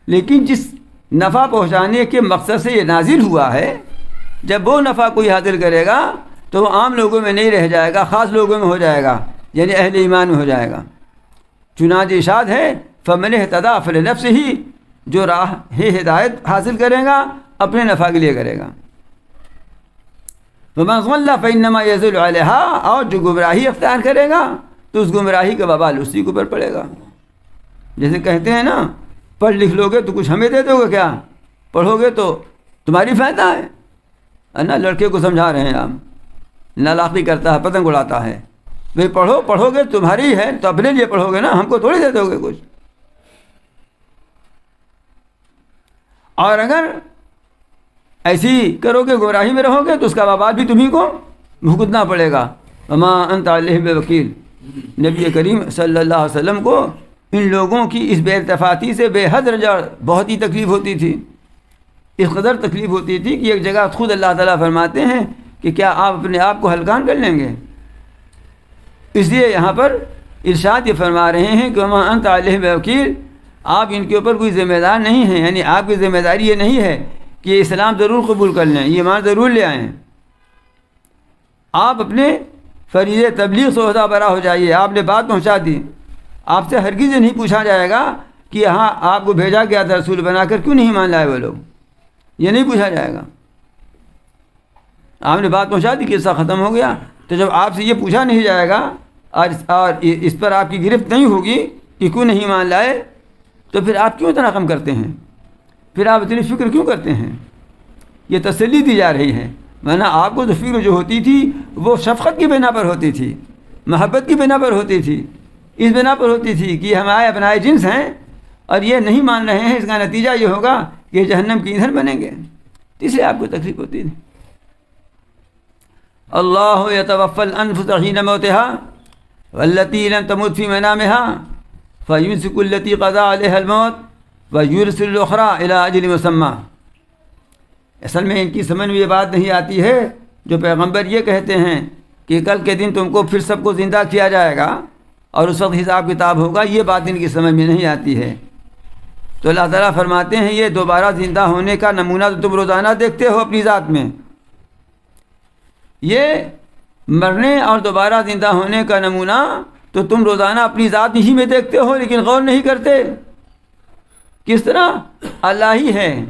لیکن جس نفع پہنچانے کے مقصد سے یہ نازل ہوا ہے، جب وہ نفع کوئی حاصل کرے گا تو وہ عام لوگوں میں نہیں رہ جائے گا، خاص لوگوں میں ہو جائے گا، یعنی اہل ایمان میں ہو جائے گا۔ چنانچہ ارشاد ہے فَمَنِ اهْتَدَىٰ فَلِنَفْسِهِ، جو راہ ہدایت حاصل کرے گا اپنے نفع کے لیے کرے گا۔ وَمَنْ ضَلَّ فَإِنَّمَا يَضِلُّ عَلَيْهَا، اور جو گمراہی اختیار کرے گا تو اس گمراہی کا وبال اسی کے اوپر پڑے گا۔ جیسے کہتے ہیں نا، پڑھ لکھ لو گے تو کچھ ہمیں دے دو گے، کیا پڑھو گے تو تمہاری فائدہ ہے نا۔ لڑکے کو سمجھا رہے ہیں آپ، نالاقی کرتا ہے، پتنگ اڑاتا ہے، بھئی پڑھو گے تمہاری ہے تو اپنے لیے پڑھو گے نا، ہم کو تھوڑی دے دو گے کچھ۔ اور اگر ایسی کرو گے، گمراہی میں رہو گے تو اس کا وبال بھی تمہیں کو بھگتنا پڑے گا۔ وما انت علیہم بوکیل، نبی کریم صلی اللہ علیہ وسلم کو ان لوگوں کی اس بے ارتفاقی سے بے حد رنج، بہت ہی تکلیف ہوتی تھی، اس قدر تکلیف ہوتی تھی کہ ایک جگہ خود اللہ تعالیٰ فرماتے ہیں کہ کیا آپ اپنے آپ کو ہلکان کر لیں گے؟ اس لیے یہاں پر ارشاد یہ فرما رہے ہیں کہ وما انت علیہم بوکیل، آپ ان کے اوپر کوئی ذمہ دار نہیں ہیں، یعنی آپ کی ذمہ داری یہ نہیں ہے کہ یہ اسلام ضرور قبول کر لیں، یہ ایمان ضرور لے آئیں۔ آپ اپنے فریضے تبلیغ سے عہدہ برا ہو جائیے، آپ نے بات پہنچا دی، آپ سے ہرگز یہ نہیں پوچھا جائے گا کہ ہاں آپ کو بھیجا گیا تھا رسول بنا کر، کیوں نہیں مان لائے وہ لوگ، یہ نہیں پوچھا جائے گا۔ آپ نے بات پہنچا دی، قصہ ختم ہو گیا۔ تو جب آپ سے یہ پوچھا نہیں جائے گا اور اس پر آپ کی گرفت نہیں ہوگی کہ کیوں نہیں مان لائے، تو پھر آپ کیوں اتنا غم کرتے ہیں، پھر آپ اتنی فکر کیوں کرتے ہیں؟ یہ تسلی دی جا رہی ہے، ورنہ آپ کو تو فکر جو ہوتی تھی وہ شفقت کی بنا پر ہوتی تھی، محبت کی بنا پر ہوتی تھی، اس بنا پر ہوتی تھی کہ ہمارے اپنائے جنس ہیں اور یہ نہیں مان رہے ہیں، اس کا نتیجہ یہ ہوگا کہ جہنم کی ایندھن بنیں گے، اس لیے آپ کو تکلیف ہوتی تھی۔ اللہ یتوفی الانفس حین موتها والتی لم تمت فی منامها فیمسک التی قضى علیها الموت ویرسل الاخری الی اجل مسمى۔ اصل میں ان کی سمجھ میں یہ بات نہیں آتی ہے جو پیغمبر یہ کہتے ہیں کہ کل کے دن تم کو پھر سب کو زندہ کیا جائے گا اور اس وقت حساب کتاب ہوگا، یہ بات ان کی سمجھ میں نہیں آتی ہے۔ تو اللہ تعالیٰ فرماتے ہیں یہ دوبارہ زندہ ہونے کا نمونہ تو تم روزانہ دیکھتے ہو اپنی ذات میں، یہ مرنے اور دوبارہ زندہ ہونے کا نمونہ تو تم روزانہ اپنی ذات ہی میں دیکھتے ہو، لیکن غور نہیں کرتے۔ کس طرح؟ اللہ ہی ہے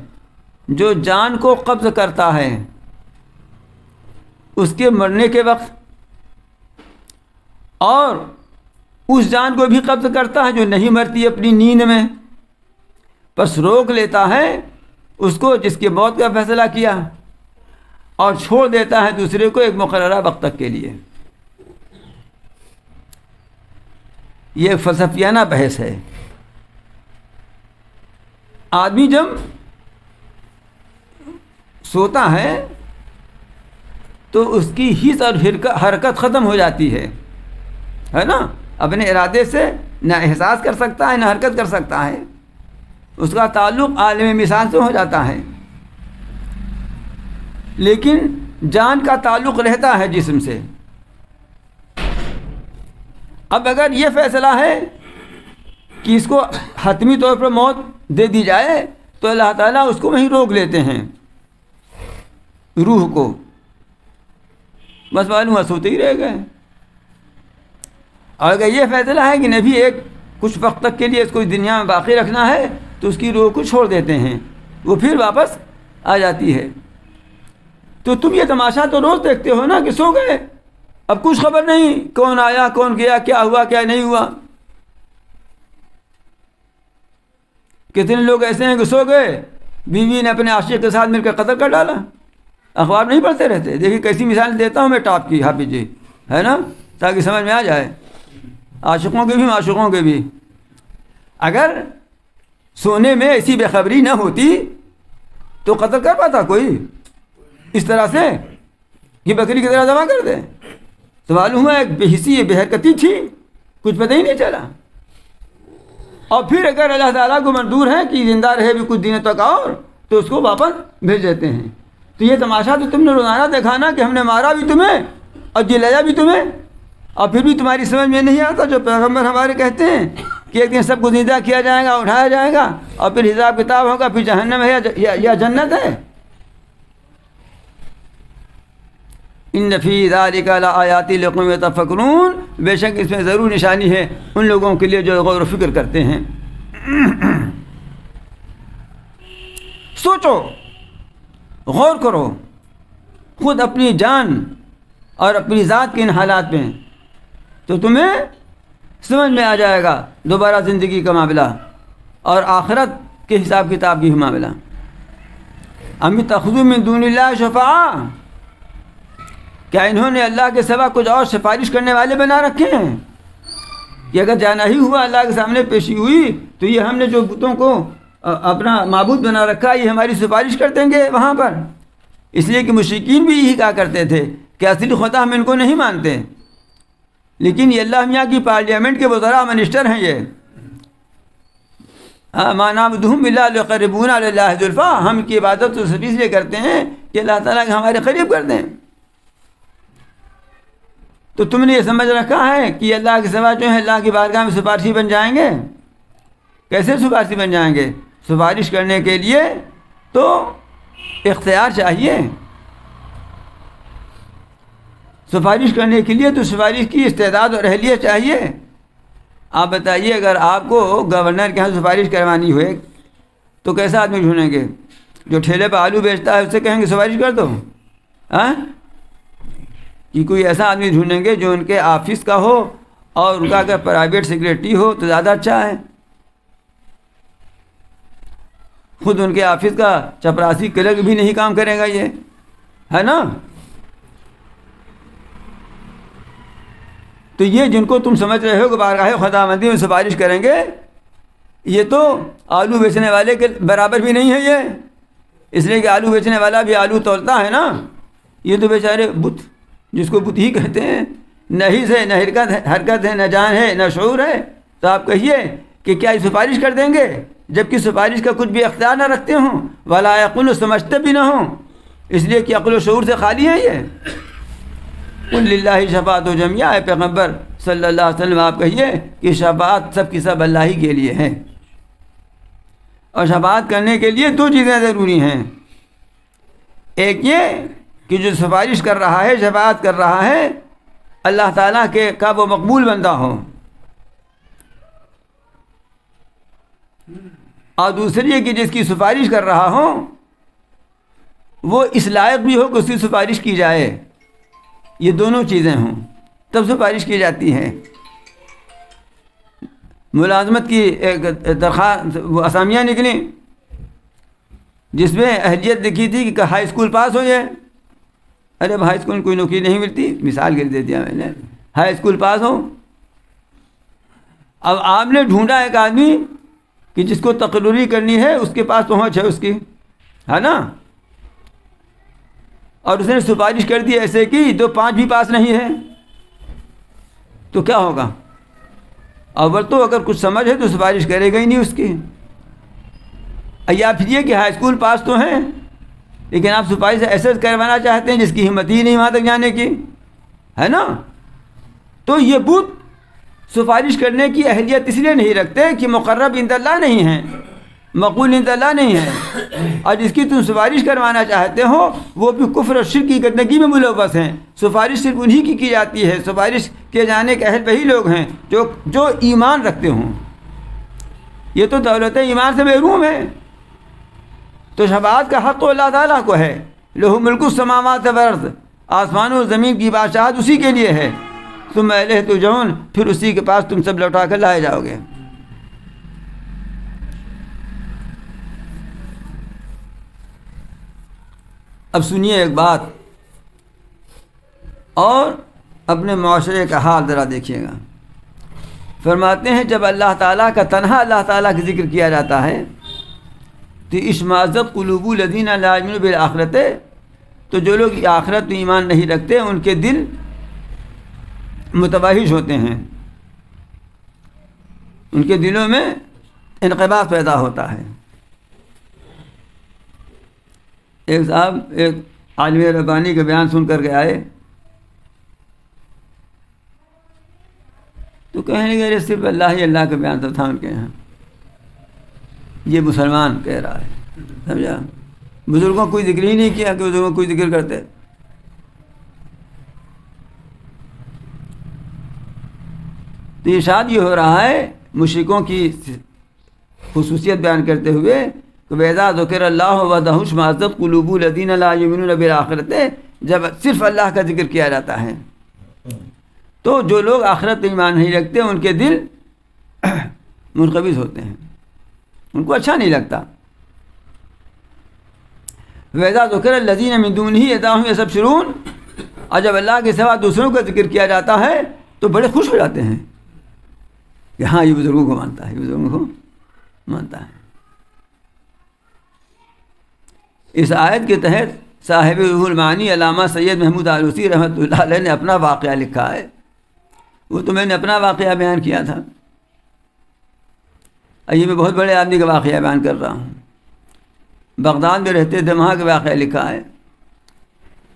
جو جان کو قبض کرتا ہے اس کے مرنے کے وقت، اور اس جان کو بھی قبض کرتا ہے جو نہیں مرتی اپنی نیند میں، پس روک لیتا ہے اس کو جس کی موت کا فیصلہ کیا، اور چھوڑ دیتا ہے دوسرے کو ایک مقررہ وقت تک کے لیے۔ یہ ایک فلسفیانہ بحث ہے۔ آدمی جب سوتا ہے تو اس کی حس اور حرکت ختم ہو جاتی ہے نا، اپنے ارادے سے نہ احساس کر سکتا ہے نہ حرکت کر سکتا ہے، اس کا تعلق عالم مثال سے ہو جاتا ہے، لیکن جان کا تعلق رہتا ہے جسم سے۔ اب اگر یہ فیصلہ ہے کہ اس کو حتمی طور پر موت دے دی جائے تو اللہ تعالیٰ اس کو وہیں روک لیتے ہیں، روح کو، بس معلوم ہے سوتے ہی رہ گئے۔ اور اگر یہ فیصلہ ہے کہ نبی ایک کچھ وقت تک کے لیے اس کو دنیا میں باقی رکھنا ہے تو اس کی روح کو چھوڑ دیتے ہیں، وہ پھر واپس آ جاتی ہے۔ تو تم یہ تماشا تو روز دیکھتے ہو نا کہ سو گئے، اب کچھ خبر نہیں کون آیا کون گیا، کیا ہوا کیا نہیں ہوا۔ کتنے لوگ ایسے ہیں کہ سو گئے، بیوی نے اپنے عاشق کے ساتھ مل کر قتل کر ڈالا، اخبار نہیں پڑھتے رہتے۔ دیکھیے کیسی مثال دیتا ہوں میں ٹاپ کی، حافظ جی، ہے نا، تاکہ سمجھ میں آ جائے، عاشقوں کے بھی معشوقوں کے بھی۔ اگر سونے میں ایسی بے خبری نہ ہوتی تو قتل کر پاتا کوئی اس طرح سے کہ بکری کی طرح ذبح کر دے؟ تو معلوم ہے ایک بے حسی بے حرکتی تھی، کچھ پتہ ہی نہیں چلا۔ اور پھر اگر اللہ تعالیٰ کو منظور ہے کہ زندہ رہے بھی کچھ دنوں تک اور، تو اس کو واپس بھیج دیتے ہیں۔ تو یہ تماشا تو تم نے روزانہ دیکھا نا کہ ہم نے مارا بھی تمہیں اور جلایا بھی تمہیں، اور پھر بھی تمہاری سمجھ میں نہیں آتا جو پیغمبر ہمارے کہتے ہیں کہ ایک دن سب کو زندہ کیا جائے گا، اٹھایا جائے گا، اور پھر حساب کتاب ہوگا، پھر جہنم ہے یا جنت ہے۔ ان فی ذلک لآیات لقوم یتفکرون، بے شک اس میں ضرور نشانی ہے ان لوگوں کے لیے جو غور و فکر کرتے ہیں۔ سوچو، غور کرو خود اپنی جان اور اپنی ذات کے ان حالات میں، تو تمہیں سمجھ میں آ جائے گا دوبارہ زندگی کا معاملہ اور آخرت کے حساب کتاب کی معاملہ۔ ام اتخذوا من دون اللہ شفعاء، کیا انہوں نے اللہ کے سوا کچھ اور سفارش کرنے والے بنا رکھے ہیں کہ اگر جانا ہی ہوا اللہ کے سامنے پیشی ہوئی تو یہ ہم نے جو بتوں کو اپنا معبود بنا رکھا یہ ہماری سفارش کر دیں گے وہاں پر؟ اس لیے کہ مشرکین بھی یہی کہا کرتے تھے کہ اصلی خدا ہم ان کو نہیں مانتے، لیکن یہ اللہ میاں کی پارلیمنٹ کے وزراء منسٹر ہیں یہ۔ ما نعبدہم الا لیقربونا الی اللہ زلفیٰ، ہم کی عبادت تو صرف اس لیے کرتے ہیں کہ اللہ تعالیٰ کے ہمارے قریب کر دیں۔ تو تم نے یہ سمجھ رکھا ہے کہ اللہ کے سوا جو ہے اللہ کی بارگاہ میں سفارشی بن جائیں گے؟ کیسے سفارشی بن جائیں گے؟ سفارش کرنے کے لیے تو اختیار چاہیے، سفارش کرنے کے لیے تو سفارش کی استعداد اور اہلیت چاہیے۔ آپ بتائیے اگر آپ کو گورنر کے یہاں سفارش کروانی ہوئے تو کیسا آدمی ڈھونڈیں گے؟ جو ٹھیلے پہ آلو بیچتا ہے اس سے کہیں گے سفارش کر دو؟ کہ کوئی ایسا آدمی ڈھونڈیں گے جو ان کے آفس کا ہو اور ان کا اگر پرائیویٹ سیکریٹری ہو تو زیادہ اچھا ہے۔ خود ان کے آفس کا چپراسی کلرک بھی نہیں کام کرے گا، یہ ہے نا۔ تو یہ جن کو تم سمجھ رہے ہو کہ بارگاہ خداوندی میں سفارش کریں گے، یہ تو آلو بیچنے والے کے برابر بھی نہیں ہے یہ، اس لیے کہ آلو بیچنے والا بھی آلو تولتا ہے نا، یہ تو بیچارے بت، جس کو بت ہی کہتے ہیں، نہ حس ہے نہ حرکت ہے نہ جان ہے نہ شعور ہے۔ تو آپ کہیے کہ کیا یہ سفارش کر دیں گے جبکہ سفارش کا کچھ بھی اختیار نہ رکھتے ہوں، ولا یعقلون، سمجھتے بھی نہ ہوں، اس لیے کہ عقل و شعور سے خالی ہیں یہ۔ قل للہ شفاعت جمیعا، پیغمبر صلی اللہ علیہ وسلم آپ کہیے کہ شفاعت سب کی سب اللہ ہی کے لیے ہے، اور شفاعت کرنے کے لیے دو چیزیں ضروری ہیں۔ ایک یہ کہ جو سفارش کر رہا ہے، شفاعت کر رہا ہے، اللہ تعالیٰ کے کا وہ مقبول بندہ ہو، اور دوسری یہ کہ جس کی سفارش کر رہا ہو وہ اس لائق بھی ہو کہ اس کی سفارش کی جائے، یہ دونوں چیزیں ہوں۔ تب سفارش کی جاتی ہے۔ ملازمت کی ایک درخواست وہ اسامیاں نکلیں جس میں اہلیت لکھی تھی کہ ہائی اسکول پاس ہو جائے۔ ارے ہائی اسکول میں کوئی نوکری نہیں ملتی، مثال کر دے دیا میں نے، ہائی اسکول پاس ہو۔ اب آپ نے ڈھونڈا ایک آدمی کہ جس کو تقرری کرنی ہے، اس کے پاس پہنچ ہے اس کی، ہے نا، اور اس نے سفارش کر دی ایسے کی تو 5 بھی پاس نہیں ہے، تو کیا ہوگا؟ اول تو اگر کچھ سمجھ ہے تو سفارش کرے گا ہی نہیں اس کی۔ یا پھر یہ کہ ہائی اسکول پاس تو ہیں لیکن آپ سفارش ایسے کروانا چاہتے ہیں جس کی ہمت ہی نہیں وہاں تک جانے کی، ہے نا۔ تو یہ بت سفارش کرنے کی اہلیت اس لیے نہیں رکھتے کہ مقرب عند اللہ نہیں ہیں، مقبول عند اللہ نہیں ہیں، اور جس کی تم سفارش کروانا چاہتے ہو وہ بھی کفر اور شرک کی گندگی میں ملوث ہیں۔ سفارش صرف انہی کی جاتی ہے، سفارش کیے جانے کے اہل وہی لوگ ہیں جو ایمان رکھتے ہوں۔ یہ تو دولت ایمان سے محروم ہے۔ تو شفاعت کا حق تو اللہ تعالیٰ کو ہے، لہ ملک السماوات والارض، آسمان و زمین کی بادشاہت اسی کے لیے ہے۔ ثم الیہ ترجعون، پھر اسی کے پاس تم سب لوٹا کر لائے جاؤ گے۔ اب سنیے ایک بات اور اپنے معاشرے کا حال ذرا دیکھیے گا۔ فرماتے ہیں جب اللہ تعالیٰ کا تنہا اللہ تعالیٰ کا ذکر کیا جاتا ہے تو اشمئزت قلوب الذین لا یؤمنون بالآخرۃ، تو جو لوگ آخرت میں ایمان نہیں رکھتے ان کے دل متوحش ہوتے ہیں، ان کے دلوں میں انقباض پیدا ہوتا ہے۔ ایک صاحب ایک عالم ربانی کا بیان سن کر کے آئے تو کہنے لگے صرف اللہ ہی اللہ کا بیان تو تھا ان کے یہاں، یہ مسلمان کہہ رہا ہے، سمجھا؟ بزرگوں کوئی ذکر ہی نہیں کیا کہ بزرگوں کوئی ذکر کرتے۔ تو یہ ارشاد یہ ہو رہا ہے مشرکوں کی خصوصیت بیان کرتے ہوئے کہ وَإِذَا ذُكِرَ اللَّهُ وَحْدَهُ اشْمَئَزَّتْ قُلُوبُ الَّذِينَ لَا يُؤْمِنُونَ بِالْآخِرَةِ، جب صرف اللہ کا ذکر کیا جاتا ہے تو جو لوگ آخرت میں ایمان نہیں رکھتے ان کے دل منقبض ہوتے ہیں، ان کو اچھا نہیں لگتا۔ وَإِذَا ذُكِرَ الَّذِينَ مِن دُونِهِ إِذَا هُمْ يَسْتَبْشِرُونَ، اور جب اللہ کے سوا دوسروں کا ذکر کیا جاتا ہے تو بڑے خوش ہو جاتے ہیں کہ ہاں یہ بزرگوں کو مانتا ہے، یہ بزرگوں کو مانتا ہے۔ اس آیت کے تحت صاحب روح المعانی علامہ سید محمود آلوسی رحمۃ اللہ علیہ نے اپنا واقعہ لکھا ہے، وہ تو میں نے اپنا واقعہ بیان کیا تھا، یہ میں بہت بڑے آدمی کا واقعہ بیان کر رہا ہوں۔ بغداد میں رہتے تھے، وہاں کا واقعہ لکھا ہے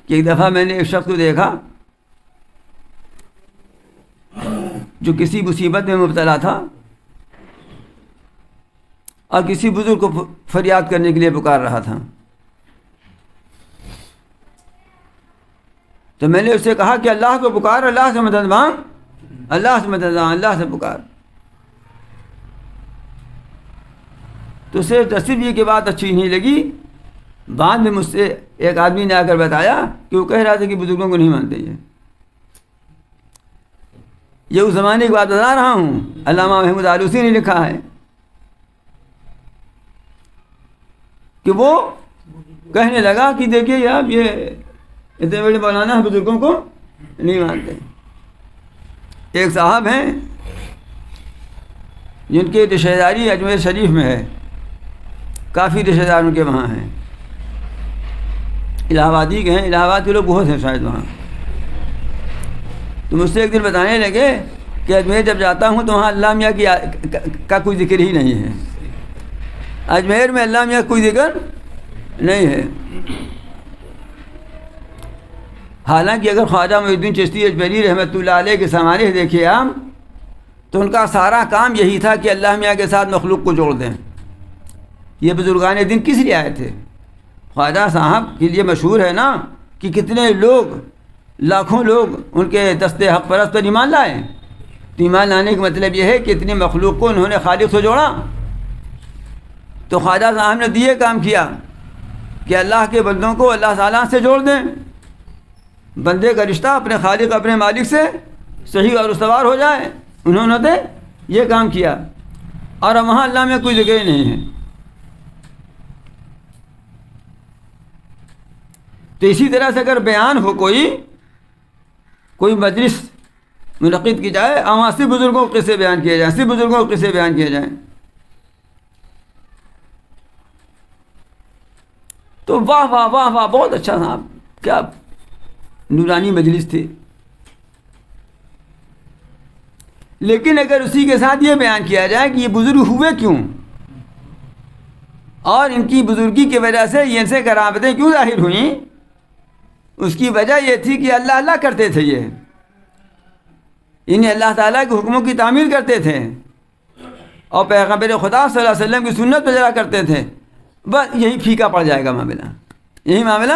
کہ ایک دفعہ میں نے ایک شخص کو دیکھا جو کسی مصیبت میں مبتلا تھا اور کسی بزرگ کو فریاد کرنے کے لیے پکار رہا تھا۔ تو میں نے اس سے کہا کہ اللہ کو پکار، اللہ سے مدد مانگ، اللہ سے مدد مانگ، اللہ سے پکار۔ تو اسے تصویر یہ کہ بات اچھی نہیں لگی۔ بعد میں مجھ سے ایک آدمی نے آ کر بتایا کہ وہ کہہ رہا تھا کہ بزرگوں کو نہیں مانتے۔ یہ اس زمانے کی بات بتا رہا ہوں، علامہ محمود آلوسی نے لکھا ہے کہ وہ کہنے لگا کہ دیکھیے یار یہ اتنے بڑے مولانا بزرگوں کو نہیں مانتے۔ ایک صاحب ہیں جن کے رشتہ داری اجمیر شریف میں ہے، کافی رشتہ دار ان کے وہاں ہیں، الہ آبادی کے ہیں، الہ آباد کے لوگ بہت ہیں شاید وہاں۔ تو مجھ سے ایک دن بتانے لگے کہ اجمیر جب جاتا ہوں تو وہاں اللہ میاں کا کوئی ذکر ہی نہیں ہے، اجمیر میں اللہ میاں کوئی ذکر نہیں ہے۔ حالانکہ اگر خواجہ معین الدین چشتی اجمیری رحمۃ اللہ علیہ کے سامنے دیکھیے آپ تو ان کا سارا کام یہی تھا کہ اللہ میاں کے ساتھ مخلوق کو جوڑ دیں۔ یہ بزرگان دین کس لیے آئے تھے؟ خواجہ صاحب کے لیے مشہور ہے نا کہ کتنے لوگ، لاکھوں لوگ ان کے دستے حق پرست پر ایمان لائے۔ تو ایمان لانے کا مطلب یہ ہے کہ اتنی مخلوق کو انہوں نے خالق سے جوڑا۔ تو خواجہ صاحب نے یہ کام کیا کہ اللہ کے بندوں کو اللہ تعالیٰ سے جوڑ دیں، بندے کا رشتہ اپنے خالق اپنے مالک سے صحیح اور استوار ہو جائے، انہوں نے یہ کام کیا، اور وہاں اللہ میں کوئی جگہ نہیں ہے۔ تو اسی طرح سے اگر بیان ہو کوئی مجلس منعقد کی جائے، وہاں سے بزرگوں کے قصے بیان کیے جائیں، بزرگوں کے قصے بیان کیے جائیں، تو واہ واہ واہ واہ، بہت اچھا تھا، کیا نورانی مجلس تھی۔ لیکن اگر اسی کے ساتھ یہ بیان کیا جائے کہ یہ بزرگ ہوئے کیوں، اور ان کی بزرگی کی وجہ سے یہ ان سے کرامتیں کیوں ظاہر ہوئیں، اس کی وجہ یہ تھی کہ اللہ اللہ کرتے تھے، یہ انہیں اللہ تعالیٰ کے حکموں کی تعمیل کرتے تھے، اور پیغمبر خدا صلی اللہ علیہ وسلم کی سنت پہ چلا کرتے تھے، بس یہی پھیکا پڑ جائے گا معاملہ، یہی معاملہ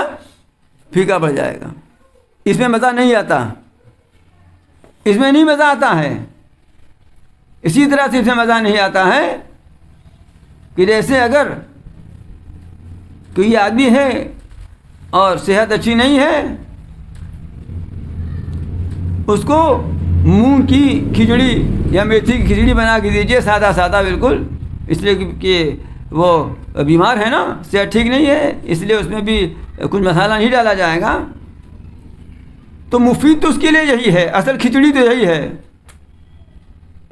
پھیکا پڑ جائے گا، اس میں مزہ نہیں آتا، اس میں نہیں مزہ آتا ہے۔ اسی طرح سے اس میں مزہ نہیں آتا ہے کہ جیسے اگر کوئی آدمی ہے اور صحت اچھی نہیں ہے، اس کو مونگ کی کھچڑی یا میتھی کی کھچڑی بنا کے دیجیے، سادہ سادہ بالکل، اس لیے کہ وہ بیمار ہے نا، صحت ٹھیک نہیں ہے، اس لیے اس میں بھی کچھ مسالہ نہیں ڈالا جائے گا، تو مفید تو اس کے لیے یہی ہے، اصل کھچڑی تو یہی ہے،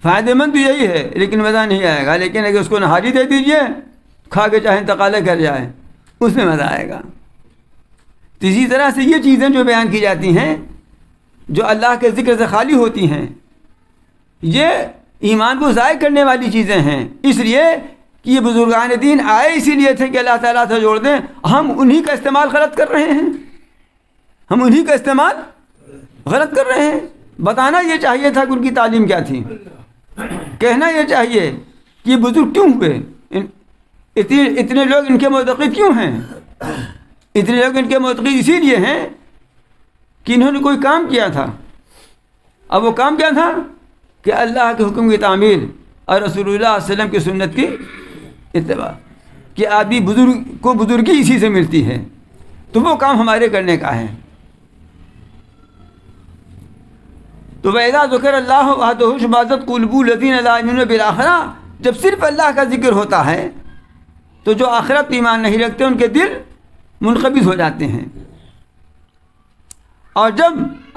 فائدہ مند تو یہی ہے، لیکن مزہ نہیں آئے گا۔ لیکن اگر اس کو نہاری دے دیجیے، کھا کے چاہے انتقال کر جائے، اس میں مزہ آئے گا۔ تو اسی طرح سے یہ چیزیں جو بیان کی جاتی ہیں، جو اللہ کے ذکر سے خالی ہوتی ہیں، یہ ایمان کو ضائع کرنے والی چیزیں ہیں، اس لیے کہ یہ بزرگان دین آئے اسی لیے تھے کہ اللہ تعالیٰ سے جوڑ دیں، ہم انہی کا استعمال غلط کر رہے ہیں، ہم انہی کا استعمال غلط کر رہے ہیں۔ بتانا یہ چاہیے تھا کہ ان کی تعلیم کیا تھی، کہنا یہ چاہیے کہ یہ بزرگ کیوں ہوئے، اتنے لوگ ان کے معتقد کیوں ہیں، اتنے لوگ ان کے معتقد اسی لیے ہیں کہ انہوں نے کوئی کام کیا تھا۔ اب وہ کام کیا تھا کہ اللہ کے حکم کی تعمیل اور رسول اللہ صلی اللہ علیہ وسلم کی سنت کی اتباع، کہ آدمی بزرگ کو بزرگی اسی سے ملتی ہے، تو وہ کام ہمارے کرنے کا ہے۔ تو وَإِذَا ذُكِرَ اللَّهُ وَحْدَهُ اشْمَأَزَّتْ قُلُوبُ الَّذِينَ لَا يُؤْمِنُونَ بِالْآخِرَةِ، جب صرف اللہ کا ذکر ہوتا ہے تو جو آخرت ایمان نہیں رکھتے ان کے دل منقبض ہو جاتے ہیں، اور جب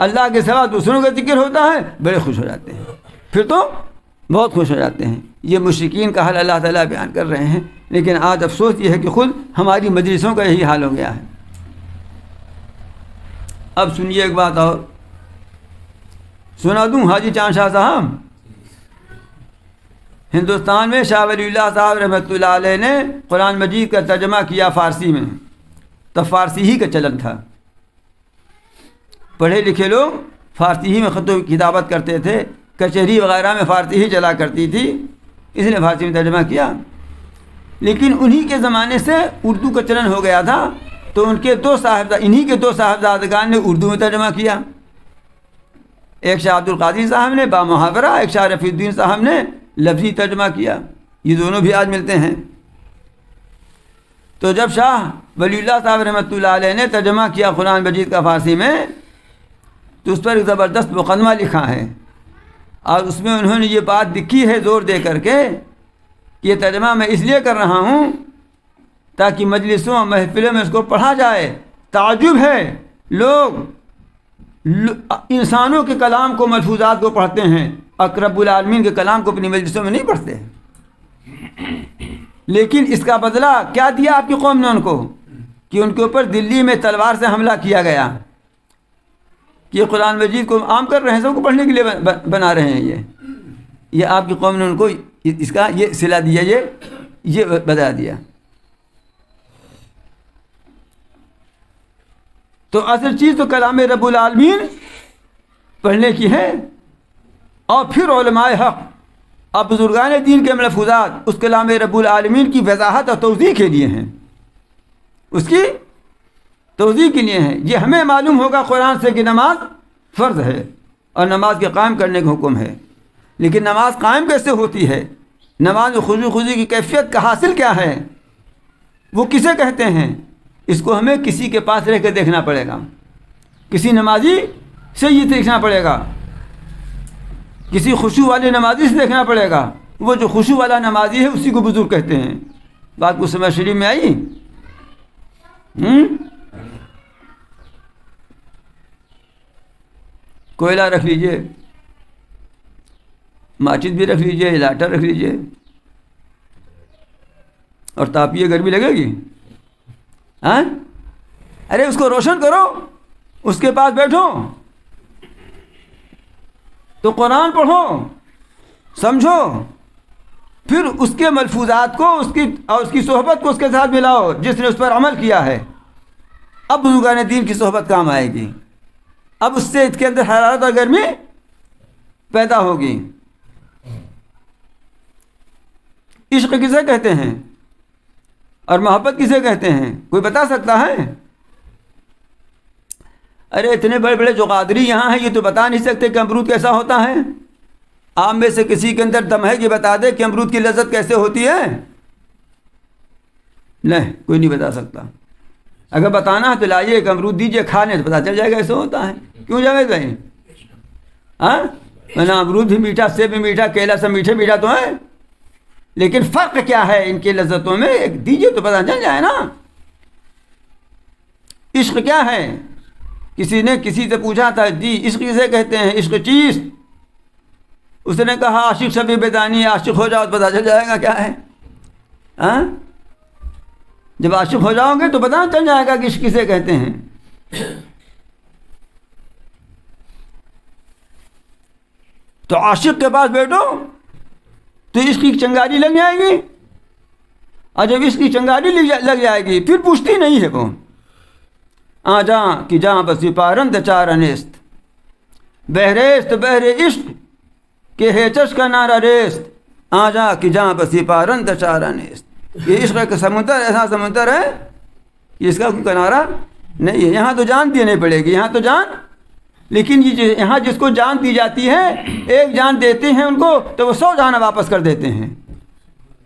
اللہ کے سوا دوسروں کا ذکر ہوتا ہے بڑے خوش ہو جاتے ہیں، پھر تو بہت خوش ہو جاتے ہیں۔ یہ مشرکین کا حال اللہ تعالیٰ بیان کر رہے ہیں، لیکن آج افسوس یہ ہے کہ خود ہماری مجلسوں کا یہی حال ہو گیا ہے۔ اب سنیے ایک بات اور سنا دوں، حاجی چاند شاہ صاحب ہندوستان میں شاہ ولی اللہ صاحب رحمۃ اللہ علیہ نے قرآن مجید کا ترجمہ کیا فارسی میں، تب فارسی ہی کا چلن تھا، پڑھے لکھے لوگ فارسی ہی میں خط و کتابت کرتے تھے، کچہری وغیرہ میں فارسی ہی چلا کرتی تھی، اس نے فارسی میں ترجمہ کیا۔ لیکن انہی کے زمانے سے اردو کا چلن ہو گیا تھا، تو انہی کے دو صاحبزادگان نے اردو میں ترجمہ کیا، ایک شاہ عبد القادر صاحب نے با محاورہ، ایک شاہ رفیع الدین صاحب نے لفظی ترجمہ کیا، یہ دونوں بھی آج ملتے ہیں۔ تو جب شاہ ولی اللہ صاحب رحمۃ اللہ علیہ نے ترجمہ کیا قرآن مجید کا فارسی میں، تو اس پر ایک زبردست مقدمہ لکھا ہے، اور اس میں انہوں نے یہ بات لکھی ہے زور دے کر کے کہ یہ ترجمہ میں اس لیے کر رہا ہوں تاکہ مجلسوں اور محفلوں میں اس کو پڑھا جائے۔ تعجب ہے، لوگ انسانوں کے کلام کو، ملفوظات کو پڑھتے ہیں، رب العالمین کے کلام کو اپنی مجلسوں میں نہیں پڑھتے، لیکن اس کا بدلہ کیا دیا آپ کی قوم نے ان کو، کہ ان کے اوپر دلی میں تلوار سے حملہ کیا گیا، کہ یہ قرآن مجید کو عام کر رہے ہیں، سب کو پڑھنے کے لیے بنا رہے ہیں، یہ آپ کی قوم نے ان کو اس کا یہ صلہ دیا، یہ بتا دیا۔ تو اصل چیز تو کلام رب العالمین پڑھنے کی ہے، اور پھر علماء حق اور بزرگان دین کے ملفوظات اس کلام رب العالمین کی وضاحت اور توضیح کے لیے ہیں، اس کی توضیح کے لیے ہیں۔ یہ ہمیں معلوم ہوگا قرآن سے کہ نماز فرض ہے اور نماز کے قائم کرنے کا حکم ہے، لیکن نماز قائم کیسے ہوتی ہے، نماز میں خضوع کی کیفیت کا حاصل کیا ہے، وہ کسے کہتے ہیں، اس کو ہمیں کسی کے پاس رہ کے دیکھنا پڑے گا، کسی نمازی سے یہ دیکھنا پڑے گا کسی خشوع والے نمازی سے دیکھنا پڑے گا. وہ جو خشوع والا نمازی ہے اسی کو بزرگ کہتے ہیں. بات کو سمجھ شریف میں آئی؟ کوئلہ رکھ لیجئے، ماچس بھی رکھ لیجئے، لائٹر رکھ لیجئے، اور تاپیے گرمی لگے گی؟ ہاں؟ ارے اس کو روشن کرو، اس کے پاس بیٹھو تو قرآن پڑھو، سمجھو، پھر اس کے ملفوظات کو اور اس کی صحبت کو اس کے ساتھ ملاؤ جس نے اس پر عمل کیا ہے. اب بزرگان دین کی صحبت کام آئے گی، اب اس سے اس کے اندر حرارت اور گرمی پیدا ہوگی. عشق کسے کہتے ہیں اور محبت کسے کہتے ہیں؟ کوئی بتا سکتا ہے؟ ارے اتنے بڑے بڑے جو قادری یہاں ہیں یہ تو بتا نہیں سکتے کہ امرود کیسا ہوتا ہے. آپ میں سے کسی کے اندر دم ہے کہ بتا دے کہ امرود کی لذت کیسے ہوتی ہے؟ نہیں، کوئی نہیں بتا سکتا. اگر بتانا ہے تو لائیے کہ امرود دیجیے، کھانے تو پتا چل جائے گا ایسے ہوتا ہے. کیوں جاوید بھائی؟ ہاں، امرود بھی میٹھا، سیب بھی میٹھا، کیلا سب میٹھے میٹھا تو ہے، لیکن فرق کیا ہے ان کی لذتوں میں؟ ایک دیجیے تو پتا چل جائے نا. عشق کیا ہے؟ کسی نے کسی سے پوچھا تھا جی عشق کسے کہتے ہیں؟ عشق چیز. اس نے کہا عاشق شبی بیدانی، عاشق ہو جاؤ تو پتا چل جائے گا کیا ہے. ہاں، جب عاشق ہو جاؤ گے تو پتا چل جائے گا کہ عشق کسے کہتے ہیں. تو عاشق کے پاس بیٹھو تو عشق کی چنگاری لگ جائے گی، اور جب عشق کی چنگاری لگ جائے گی پھر پوچھتی نہیں ہے وہ. آ جاں کہ جاں بسی پارند چارہ نیست، بہریست بہر عشق کہ ہے چش کا نعرہ ریست. آ جاں کہ جاں بسی پارند چارہ نیست. یہ عشق کا سمندر ایسا سمندر ہے کہ اس کا کوئی کنارہ نہیں ہے. یہاں تو جان دینے پڑے گی، یہاں تو جان، لیکن یہ یہاں جس کو جان دی جاتی ہے، ایک جان دیتے ہیں ان کو تو وہ 100 جان واپس کر دیتے ہیں.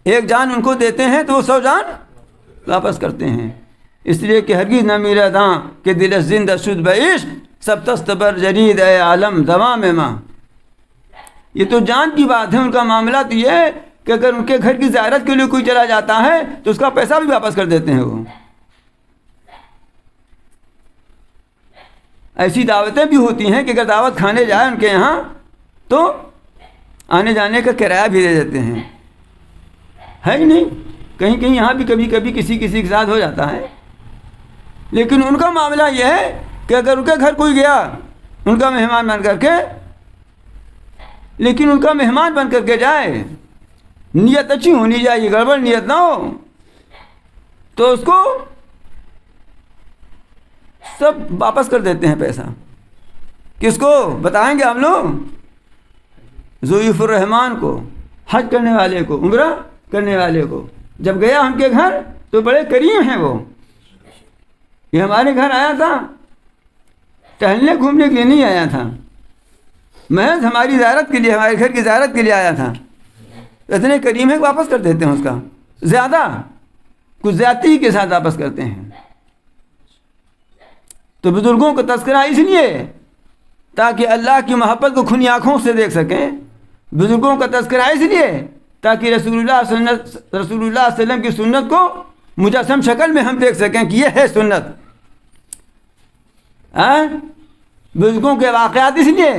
ایک جان ان کو دیتے ہیں تو وہ 100 جان واپس کرتے ہیں. اس لیے کہ ہرگز نہ میرا داں کہ دل زندہ شد بعشق، سب تستبر جرید اے عالم دوام ماں. یہ تو جان کی بات ہے. ان کا معاملہ تو یہ ہے کہ اگر ان کے گھر کی زیارت کے لیے کوئی چلا جاتا ہے تو اس کا پیسہ بھی واپس کر دیتے ہیں. وہ ایسی دعوتیں بھی ہوتی ہیں کہ اگر دعوت کھانے جائے ان کے یہاں تو آنے جانے کا کرایہ بھی دے دیتے ہیں. ہے ہی نہیں؟ کہیں کہیں یہاں بھی کبھی کبھی کسی کے ساتھ ہو جاتا ہے. لیکن ان کا معاملہ یہ ہے کہ اگر ان کے گھر کوئی گیا ان کا مہمان بن کر کے، لیکن ان کا مہمان بن کر کے جائے، نیت اچھی ہونی چاہیے، گڑبڑ نیت نہ ہو، تو اس کو سب واپس کر دیتے ہیں پیسہ. کس کو بتائیں گے ہم لوگ؟ ضیوف الرحمان کو، حج کرنے والے کو، عمرہ کرنے والے کو. جب گیا ان کے گھر تو بڑے کریم ہیں وہ. یہ ہمارے گھر آیا تھا، ٹہلنے گھومنے کے لیے نہیں آیا تھا، محض ہماری زیارت کے لیے، ہمارے گھر کی زیارت کے لیے آیا تھا. اتنے کریم ہے کہ واپس کر دیتے ہیں اس کا، زیادہ کچھ زیادتی کے ساتھ واپس کرتے ہیں. تو بزرگوں کا تذکرہ اس لیے تاکہ اللہ کی محبت کو کھلی آنکھوں سے دیکھ سکیں. بزرگوں کا تذکرہ اس لیے تاکہ رسول اللہ صلی اللہ علیہ وسلم کی سنت کو مجسم شکل میں ہم دیکھ سکیں کہ یہ ہے سنت. بزرگوں کے واقعات اس لیے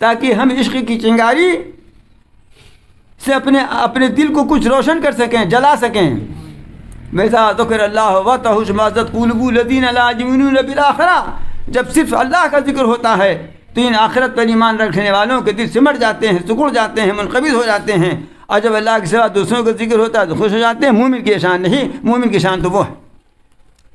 تاکہ ہم عشق کی چنگاری سے اپنے دل کو کچھ روشن کر سکیں، جلا سکیں. ویسا ذکر اللہ وتحش مازت قلوب الذین لا یؤمنون بالآخرہ. جب صرف اللہ کا ذکر ہوتا ہے تو ان آخرت پر ایمان رکھنے والوں کے دل سمٹ جاتے ہیں، سکڑ جاتے ہیں، منقبض ہو جاتے ہیں. اور جب اللہ کے سوا دوسروں کا ذکر ہوتا ہے تو خوش ہو جاتے ہیں. مومن کی شان نہیں، مومن کی شان تو وہ ہے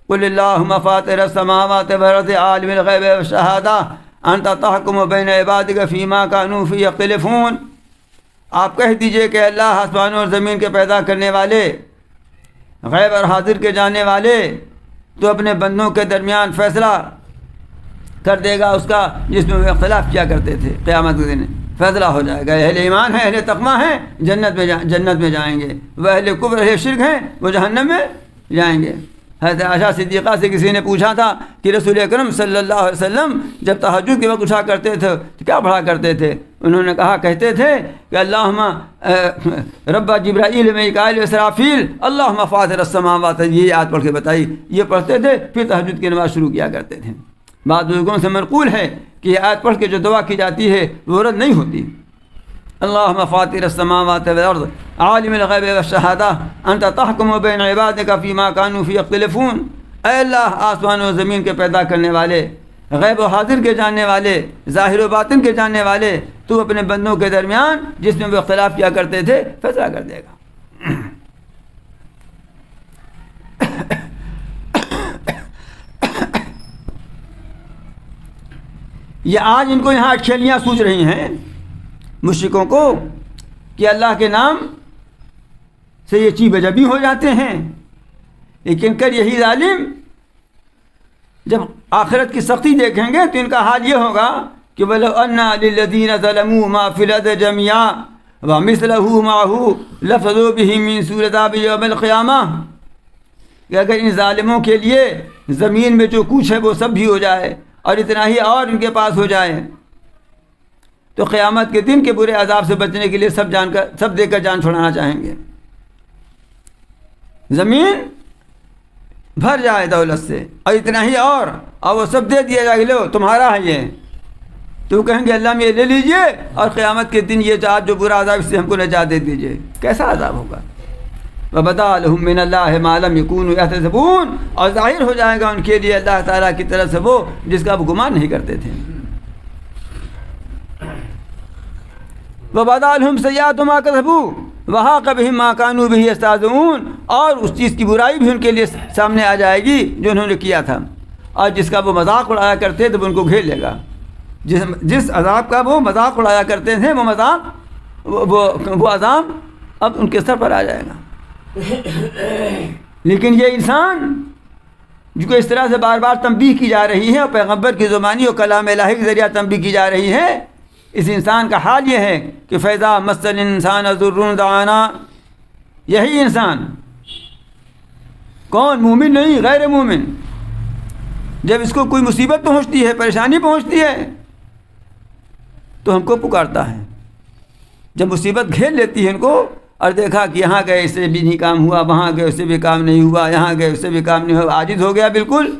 قل اللہم فاطر السماوات والارض عالم الغیب والشہادہ انت تحکم بین عبادک فیما کانوا فیہ یختلفون. آپ کہہ دیجئے کہ اللہ آسمانوں اور زمین کے پیدا کرنے والے، غیب اور حاضر کے جاننے والے، تو اپنے بندوں کے درمیان فیصلہ کر دے گا اس کا جس میں وہ اختلاف کیا کرتے تھے. قیامت کے دن فیصلہ ہو جائے گا. اہل ایمان ہیں، اہل تقویٰ ہیں، جنت میں جائیں گے. وہ اہل کفر، اہل شرک ہیں، وہ جہنم میں جائیں گے. حضرت عائشہ صدیقہ سے کسی نے پوچھا تھا کہ رسول اکرم صلی اللہ علیہ وسلم جب تہجد کے وقت اٹھا کرتے تھے تو کیا پڑھا کرتے تھے؟ انہوں نے کہا کہتے تھے کہ اللہم رب جبرائیل میکائیل اسرافیل اللہم فاطر السماوات، یہ آیت پڑھ کے بتائی، یہ پڑھتے تھے پھر تہجد کی نماز شروع کیا کرتے تھے۔ بعض بزرگوں سے منقول ہے کہ یہ آیت پڑھ کے جو دعا کی جاتی ہے وہ رد نہیں ہوتی۔ اللہم فاطر السماوات والارض عالم الغیب والشہادہ انت تحکم بین عبادک فیما کانوا فیہ یختلفون، اے اللہ آسمان و زمین کے پیدا کرنے والے، غیب و حاضر کے جاننے والے، ظاہر و باطن کے جاننے والے، تو اپنے بندوں کے درمیان جس میں وہ اختلاف کیا کرتے تھے فیصلہ کر دے گا۔ یہ آج ان کو یہاں اٹکھیلیاں سوچ رہی ہیں مشرکوں کو کہ اللہ کے نام سے یہ چیز بجبی ہو جاتے ہیں، لیکن کر یہی ظالم جب آخرت کی سختی دیکھیں گے تو ان کا حال یہ ہوگا کہ وَلَوْ أَنَّ لِلَّذِينَ ظَلَمُوا مَا فِي الْأَرْضِ جَمِيعًا وَمِثْلَهُ مَعَهُ لَافْتَدَوْا بِهِ مِنْ سُوءِ عَذَابِ يَوْمِ الْقِيَامَةِ، کہ اگر ان ظالموں کے لیے زمین میں جو کچھ ہے وہ سب بھی ہو جائے اور اتنا ہی اور ان کے پاس ہو جائے تو قیامت کے دن کے برے عذاب سے بچنے کے لیے سب دے کر جان چھڑانا چاہیں گے۔ زمین بھر جائے دولت سے اور اتنا ہی اور وہ سب دے دیا جائے، لو تمہارا ہے یہ، تو کہیں گے اللہ میں یہ لے لیجئے اور قیامت کے دن یہ جو برا عذاب اس سے ہم کو نجات دے دیجئے۔ کیسا عذاب ہوگا؟ وَبَدَا لَهُم مِّنَ اللَّهِ مَا لَمْ يَكُونُوا يَحْتَسِبُونَ، اور ظاہر ہو جائے گا ان کے لیے اللہ تعالیٰ کی طرف سے وہ جس کا وہ گمان نہیں کرتے تھے۔ وَبَدَا لَهُمْ سَيِّئَاتُ مَا كَسَبُوا وَحَاقَ بِهِم مَّا كَانُوا بِهِ يَسْتَهْزِئُونَ، اور اس چیز کی برائی بھی ان کے لیے سامنے آ جائے گی جو انہوں نے کیا تھا، اور جس کا وہ مذاق اڑایا کرتے تھے وہ ان کو گھیر لے گا۔ جس عذاب کا وہ مذاق اڑایا کرتے تھے وہ مذاق وہ عذاب اب ان کے سر پر آ جائے گا۔ لیکن یہ انسان جو کہ اس طرح سے بار بار تنبیہ کی جا رہی ہے اور پیغمبر کی زبانی اور کلام الہی کے ذریعہ تنبیہ کی جا رہی ہے، اس انسان کا حال یہ ہے کہ فَإِذَا مَسَّ الْإِنسَانَ ضُرٌّ دَعَانَا، یہی انسان کون؟ مومن نہیں، غیر مومن، جب اس کو کوئی مصیبت پہنچتی ہے، پریشانی پہنچتی ہے تو ہم کو پکارتا ہے۔ جب مصیبت گھیر لیتی ہے ان کو اور دیکھا کہ یہاں گئے اس سے بھی نہیں کام ہوا، وہاں گئے اس سے بھی کام نہیں ہوا، یہاں گئے اس سے بھی کام نہیں ہوا، عاجز ہو گیا بالکل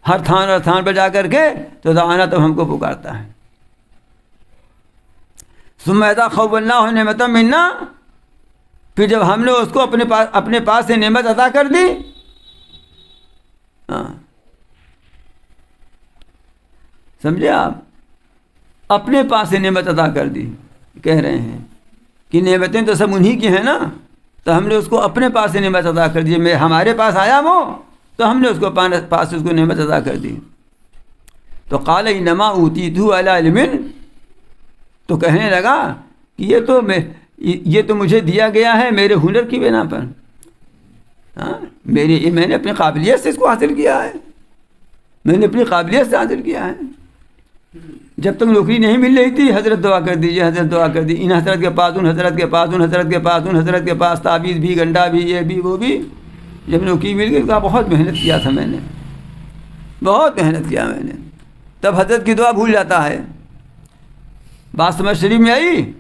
ہر تھان پر جا کر کے، تو دعانا تو ہم کو پکارتا ہے۔ ثم اذا خولناه نعمة منا، پھر جب ہم نے اس کو اپنے پاس سے نعمت عطا کر دی، سمجھے آپ، اپنے پاس سے نعمت عطا کر دی، کہہ رہے ہیں کہ نعمتیں تو سب انہی کی ہیں نا، تو ہم نے اس کو اپنے پاس سے نعمت عطا کر دی، ہمارے پاس آیا وہ تو ہم نے اس کو پاس سے اس کو نعمت عطا کر دی۔ تو قال انما اوتیتہ علی علم، تو کہنے لگا کہ یہ تو مجھے دیا گیا ہے میرے ہنر کی بنا پر، میں نے اپنی قابلیت سے اس کو حاصل کیا ہے، میں نے اپنی قابلیت سے حاصل کیا ہے۔ جب تک نوکری نہیں مل رہی تھی حضرت دعا کر دیجئے، حضرت دعا کر دی، ان حضرت کے پاس، ان حضرت کے پاس، ان حضرت کے پاس، ان حضرت کے پاس، تعویذ بھی، گنڈا بھی، یہ بھی وہ بھی۔ جب نوکری مل گئی تو کہا بہت محنت کیا تھا میں نے، بہت محنت کیا میں نے، تب حضرت کی دعا بھول جاتا ہے۔ بات سمجھ شریف میں آئی؟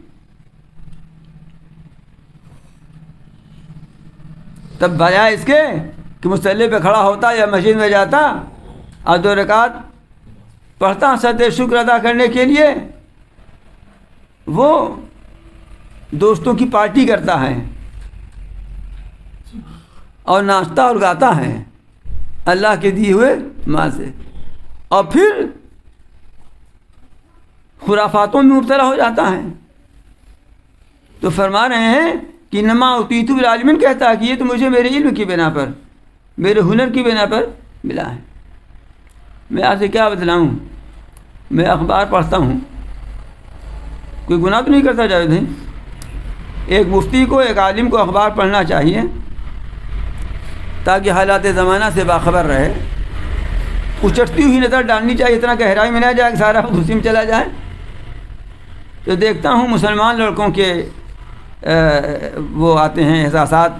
تب بجائے اس کے کہ مصلی پہ کھڑا ہوتا یا مسجد میں جاتا اور 2 رکعت پڑھتا سجدہ شکر ادا کرنے کے لیے، وہ دوستوں کی پارٹی کرتا ہے اور ناچتا اور گاتا ہے اللہ کے دیے ہوئے مال سے، اور پھر خرافاتوں میں مبتلا ہو جاتا ہے۔ تو فرما رہے ہیں کہ انما اوتیتہ علی علم، کہتا ہے کہ یہ تو مجھے میرے علم کی بنا پر، میرے ہنر کی بنا پر ملا ہے۔ میں آپ سے کیا بتلاؤں، میں اخبار پڑھتا ہوں، کوئی گناہ تو نہیں کرتا جاوید بھائی؟ ایک مفتی کو، ایک عالم کو اخبار پڑھنا چاہیے تاکہ حالات زمانہ سے باخبر رہے، اچٹتی ہوئی نظر ڈالنی چاہیے، اتنا گہرائی میں نہ جائے کہ سارا اسی میں چلا جائے۔ تو دیکھتا ہوں مسلمان لڑکوں کے وہ آتے ہیں احساسات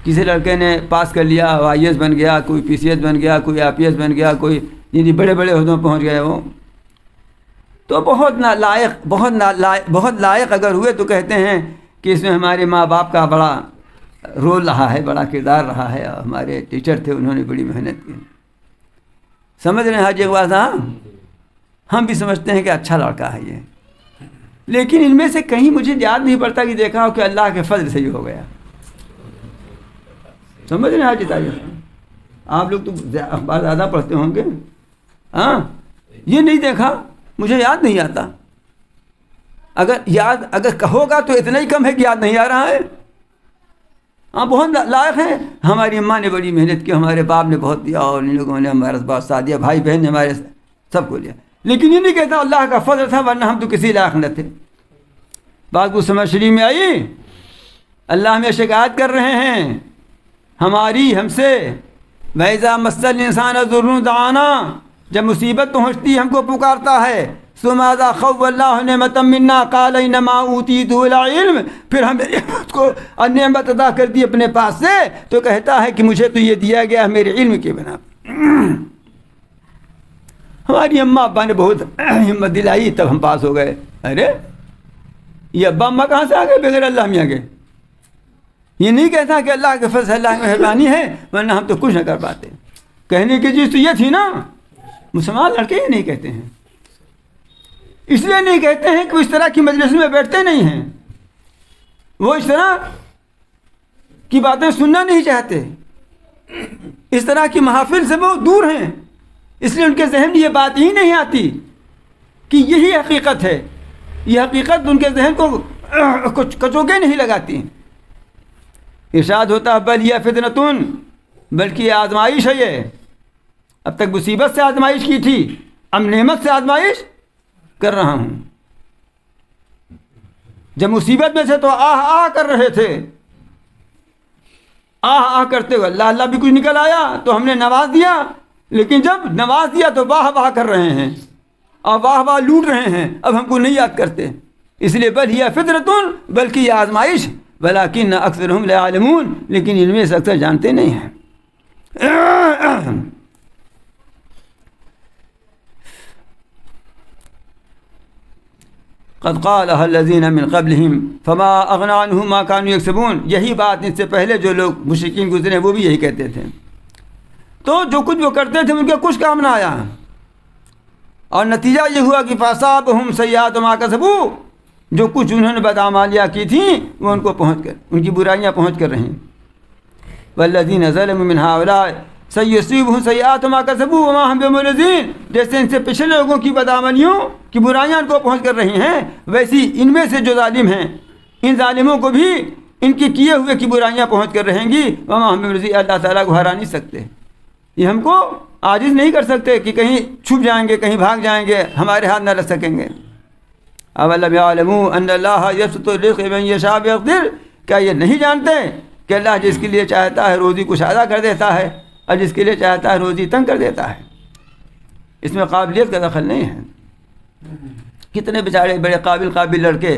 کسی لڑکے نے پاس کر لیا، IAS بن گیا، کوئی PCS بن گیا، کوئی IPS بن گیا، کوئی یعنی بڑے بڑے عہدوں پہنچ گئے، وہ تو بہت لائق اگر ہوئے تو کہتے ہیں کہ اس میں ہمارے ماں باپ کا بڑا رول رہا ہے، بڑا کردار رہا ہے، اور ہمارے ٹیچر تھے، انہوں نے بڑی محنت کی. سمجھ رہے ہیں حاجی اقبال صاحب؟ ہم بھی سمجھتے ہیں کہ اچھا لڑکا ہے یہ، لیکن ان میں سے کہیں مجھے یاد نہیں پڑتا کہ دیکھا ہو کہ اللہ کے فضل سے ہی ہو گیا. سمجھ رہے ہیں حاجی طاہر؟ آپ لوگ تو اخبار زیادہ پڑھتے ہوں گے. ہاں، یہ نہیں دیکھا، مجھے یاد نہیں آتا. اگر کہو گا تو اتنا ہی کم ہے کہ یاد نہیں آ رہا ہے. ہاں، بہت لائق ہیں. ہماری اماں نے بڑی محنت کی، ہمارے باپ نے بہت دیا، اور ان لوگوں نے ہمارا بہت ساتھ دیا، بھائی بہن نے ہمارے سب کو لیا. لیکن یہ نہیں کہتا اللہ کا فضل تھا، ورنہ ہم تو کسی لائق نہ تھے. بات کو سمجھ شریف میں آئی؟ اللہ ہمیں شکایت کر رہے ہیں ہم سے، وَإِذَا مَسَّ الْإِنسَانَ ضُرٌّ دَعَانَا، جب مصیبت پہنچتی ہم کو پکارتا ہے. ثُمَّ إِذَا خَوَّلَ اللَّهُ نِعْمَةً مِنَّا قَالَ إِنَّمَا أُوتِيتُهُ عَلَىٰ عِلْمٍ، پھر ہم اس کو نعمت عطا کر دی اپنے پاس سے تو کہتا ہے کہ مجھے تو یہ دیا گیا میرے علم کے بنا پر. ہماری اماں ابا نے بہت ہمت دلائی، تب ہم پاس ہو گئے. ارے یہ ابا اماں کہاں سے آ گئے بغیر اللہ میاں کے؟ یہ نہیں کہتا کہ اللہ کے فضل، اللہ کی مہربانی ہے، ورنہ ہم تو کچھ نہ کر پاتے. کہنے کی چیز تو یہ تھی نا. مسلمان لڑکے یہ نہیں کہتے ہیں، اس لیے نہیں کہتے ہیں کہ وہ اس طرح کی مجلس میں بیٹھتے نہیں ہیں، وہ اس طرح کی باتیں سننا نہیں چاہتے، اس طرح کی محافل سے وہ دور ہیں. اس لیے ان کے ذہن میں یہ بات ہی نہیں آتی کہ یہی حقیقت ہے. یہ حقیقت ان کے ذہن کو کچھ کچوکے نہیں لگاتی. ارشاد ہوتا ہے بل یہ فتنتن، بلکہ یہ آزمائش ہے. یہ اب تک مصیبت سے آزمائش کی تھی، اب نعمت سے آزمائش کر رہا ہوں. جب مصیبت میں سے تو آہ کر رہے تھے، آہ کرتے ہوئے اللہ بھی کچھ نکل آیا تو ہم نے نواز دیا. لیکن جب نواز دیا تو واہ کر رہے ہیں اور واہ لوٹ رہے ہیں، اب ہم کو نہیں یاد کرتے. اس لیے بل یہ فطرتن، بلکہ یہ آزمائش، ولیکن اکثرهم لا يعلمون، لیکن ان میں سے اکثر جانتے نہیں ہیں. قد قالها الذين من قبلهم فما اغنى عنهم ما كانوا يكسبون. یہی بات ان سے پہلے جو لوگ مشرکین گزرے وہ بھی یہی کہتے تھے. تو جو کچھ وہ کرتے تھے ان کے کچھ کام نہ آیا، اور نتیجہ یہ ہوا کہ فاصابهم سیئات ما کسبوا، جو کچھ انہوں نے بدعمالیاں کی تھیں وہ ان کو پہنچ کر، ان کی برائیاں پہنچ کر رہیں. والذین ظلموا من هؤلاء سیصیبهم سیئات ما کسبوا وما هم بمعجزین. جیسے ان سے پچھلے لوگوں کی بدعمالیوں کی برائیاں ان کو پہنچ کر رہی ہیں، ویسی ان میں سے جو ظالم ہیں ان ظالموں کو بھی ان کی کیے ہوئے کی برائیاں پہنچ کر رہیں گی. وما هم بمعجزین، اللہ تعالیٰ کو ہرا نہیں سکتے، یہ ہم کو عاجز نہیں کر سکتے کہ کہیں چھپ جائیں گے، کہیں بھاگ جائیں گے، ہمارے ہاتھ نہ رہ سکیں گے. اولم یعلموا ان اللہ یبسط الرزق لمن یشاء ویقدر، کیا یہ نہیں جانتے کہ اللہ جس کے لیے چاہتا ہے روزی کشادہ کر دیتا ہے، اور جس کے لیے چاہتا ہے روزی تنگ کر دیتا ہے. اس میں قابلیت کا دخل نہیں ہے. کتنے بیچارے بڑے قابل لڑکے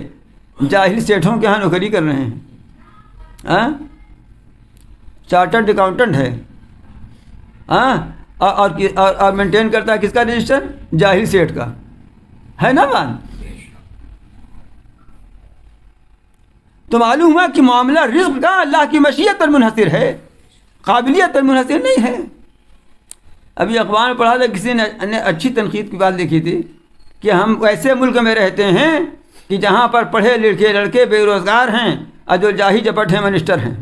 جاہل سیٹھوں کے ہاں نوکری کر رہے ہیں، چارٹرڈ اکاؤنٹنٹ ہے، اور مینٹین کرتا ہے کس کا رجسٹر؟ جاہل سیٹھ کا، ہے نا بات. تو معلوم ہوا کہ معاملہ رزق کا اللہ کی مشیت پر منحصر ہے، قابلیت پر منحصر نہیں ہے. ابھی اخبار میں پڑھا تھا، کسی نے اچھی تنقید کی بات لکھی تھی کہ ہم ایسے ملک میں رہتے ہیں کہ جہاں پر پڑھے لڑکے بے روزگار ہیں اور جو جاہی جپٹ ہیں منسٹر ہیں.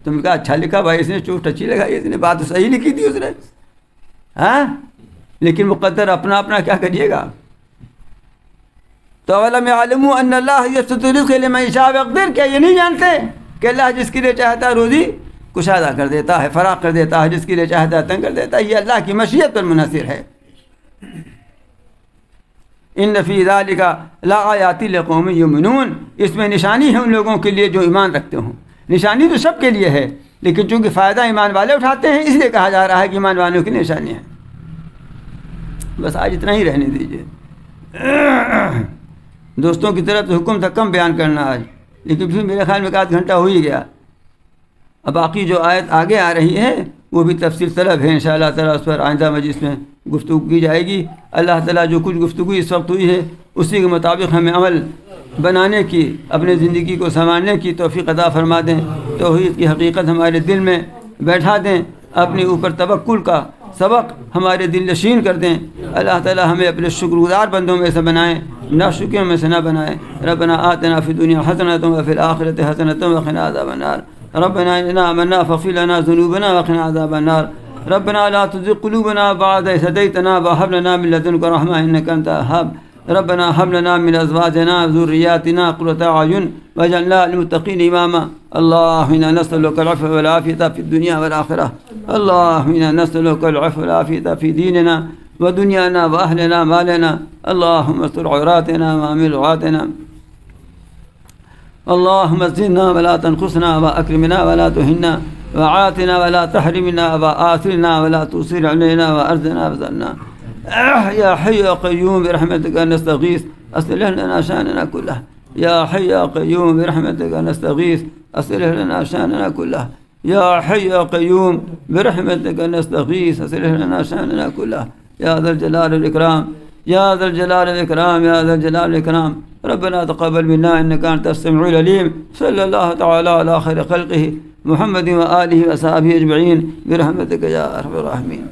تم نے کہا اچھا لکھا بھائی، اس نے چوٹ اچھی لگائی، اس نے بات صحیح لکھی تھی اس نے، لیکن مقدر اپنا کیا کریے گا. تو اولم یعلموا ان اللہ یبسط الرزق لمن یشاء ویقدر، کیا یہ نہیں جانتے کہ اللہ جس کے لیے چاہتا ہے روزی کشادہ کر دیتا ہے، فراخ کر دیتا ہے، جس کے لیے چاہتا ہے تنگ کر دیتا ہے. یہ اللہ کی مشیت پر منحصر ہے. ان فی ذلک لآیات لقوم یؤمنون، اس میں نشانی ہے ان لوگوں کے لیے جو ایمان رکھتے ہوں. نشانی تو سب کے لیے ہے، لیکن چونکہ فائدہ ایمان والے اٹھاتے ہیں اس لیے کہا جا رہا ہے کہ ایمان والوں کی نشانی ہے. بس آج اتنا ہی رہنے دیجیے. دوستوں کی طرف سے حکم تھا کم بیان کرنا آج، لیکن پھر میرے خیال میں 1 آدھ گھنٹہ ہو ہی گیا. اب باقی جو آیت آگے آ رہی ہے وہ بھی تفصیل طلب ہے، انشاءاللہ تعالیٰ اس پر آئندہ مجلس میں گفتگو کی جائے گی۔ اللہ تعالیٰ جو کچھ گفتگو اس وقت ہوئی ہے اسی کے مطابق ہمیں عمل بنانے کی، اپنے زندگی کو سنوارنے کی توفیق عطا فرما دیں، توحید کی حقیقت ہمارے دل میں بیٹھا دیں، اپنے اوپر توکل کا سبق ہمارے دل نشین کر دیں۔ اللہ تعالیٰ ہمیں اپنے شکر گزار بندوں میں سے بنائیں، ناشکریوں میں سے نہ بنائیں۔ ربنا آتنا فی الدنیا حسنۃ وفی الآخرۃ حسنۃ وقنا عذاب النار۔ ربنا اننا آمنا فاغفر لنا ذنوبنا وقنا عذاب النار۔ ربنا لا تزغ قلوبنا بعد إذ هديتنا وهب لنا من لدنك رحمة إنك أنت الوهاب۔ ربنا هب لنا من أزواجنا وذرياتنا قرة أعين واجعلنا للمتقين إماما۔ اللهم إنا نسألك العفو والعافية في الدنيا والآخرة۔ اللهم إنا نسألك العفو والعافية في ديننا ودنيانا وأهلنا مالنا۔ اللهم استر عوراتنا وآمن روعاتنا۔ اللهم زدنا ولا تنقصنا وأكرمنا ولا تهنا وعاتنا ولا تحرمنا وآثرنا ولا تؤثر علينا وأرزنا وزلنا۔ يا حي يا قيوم برحمتك نستغيث أصلح لنا شأننا كله۔ يا حي يا قيوم برحمتك نستغيث أصلح لنا شأننا كله۔ يا حي يا قيوم برحمتك نستغيث أصلح لنا شأننا كله۔ يا ذا الجلال والإكرام، يا ذا الجلال والإكرام، يا ذا الجلال والإكرام۔ ربنا تقبل منا إنك أنت السميع العليم۔ صلى الله تعالى على خير خلقه محمد وآله وصحبه أجمعين برحمتك يا أرحم الراحمين۔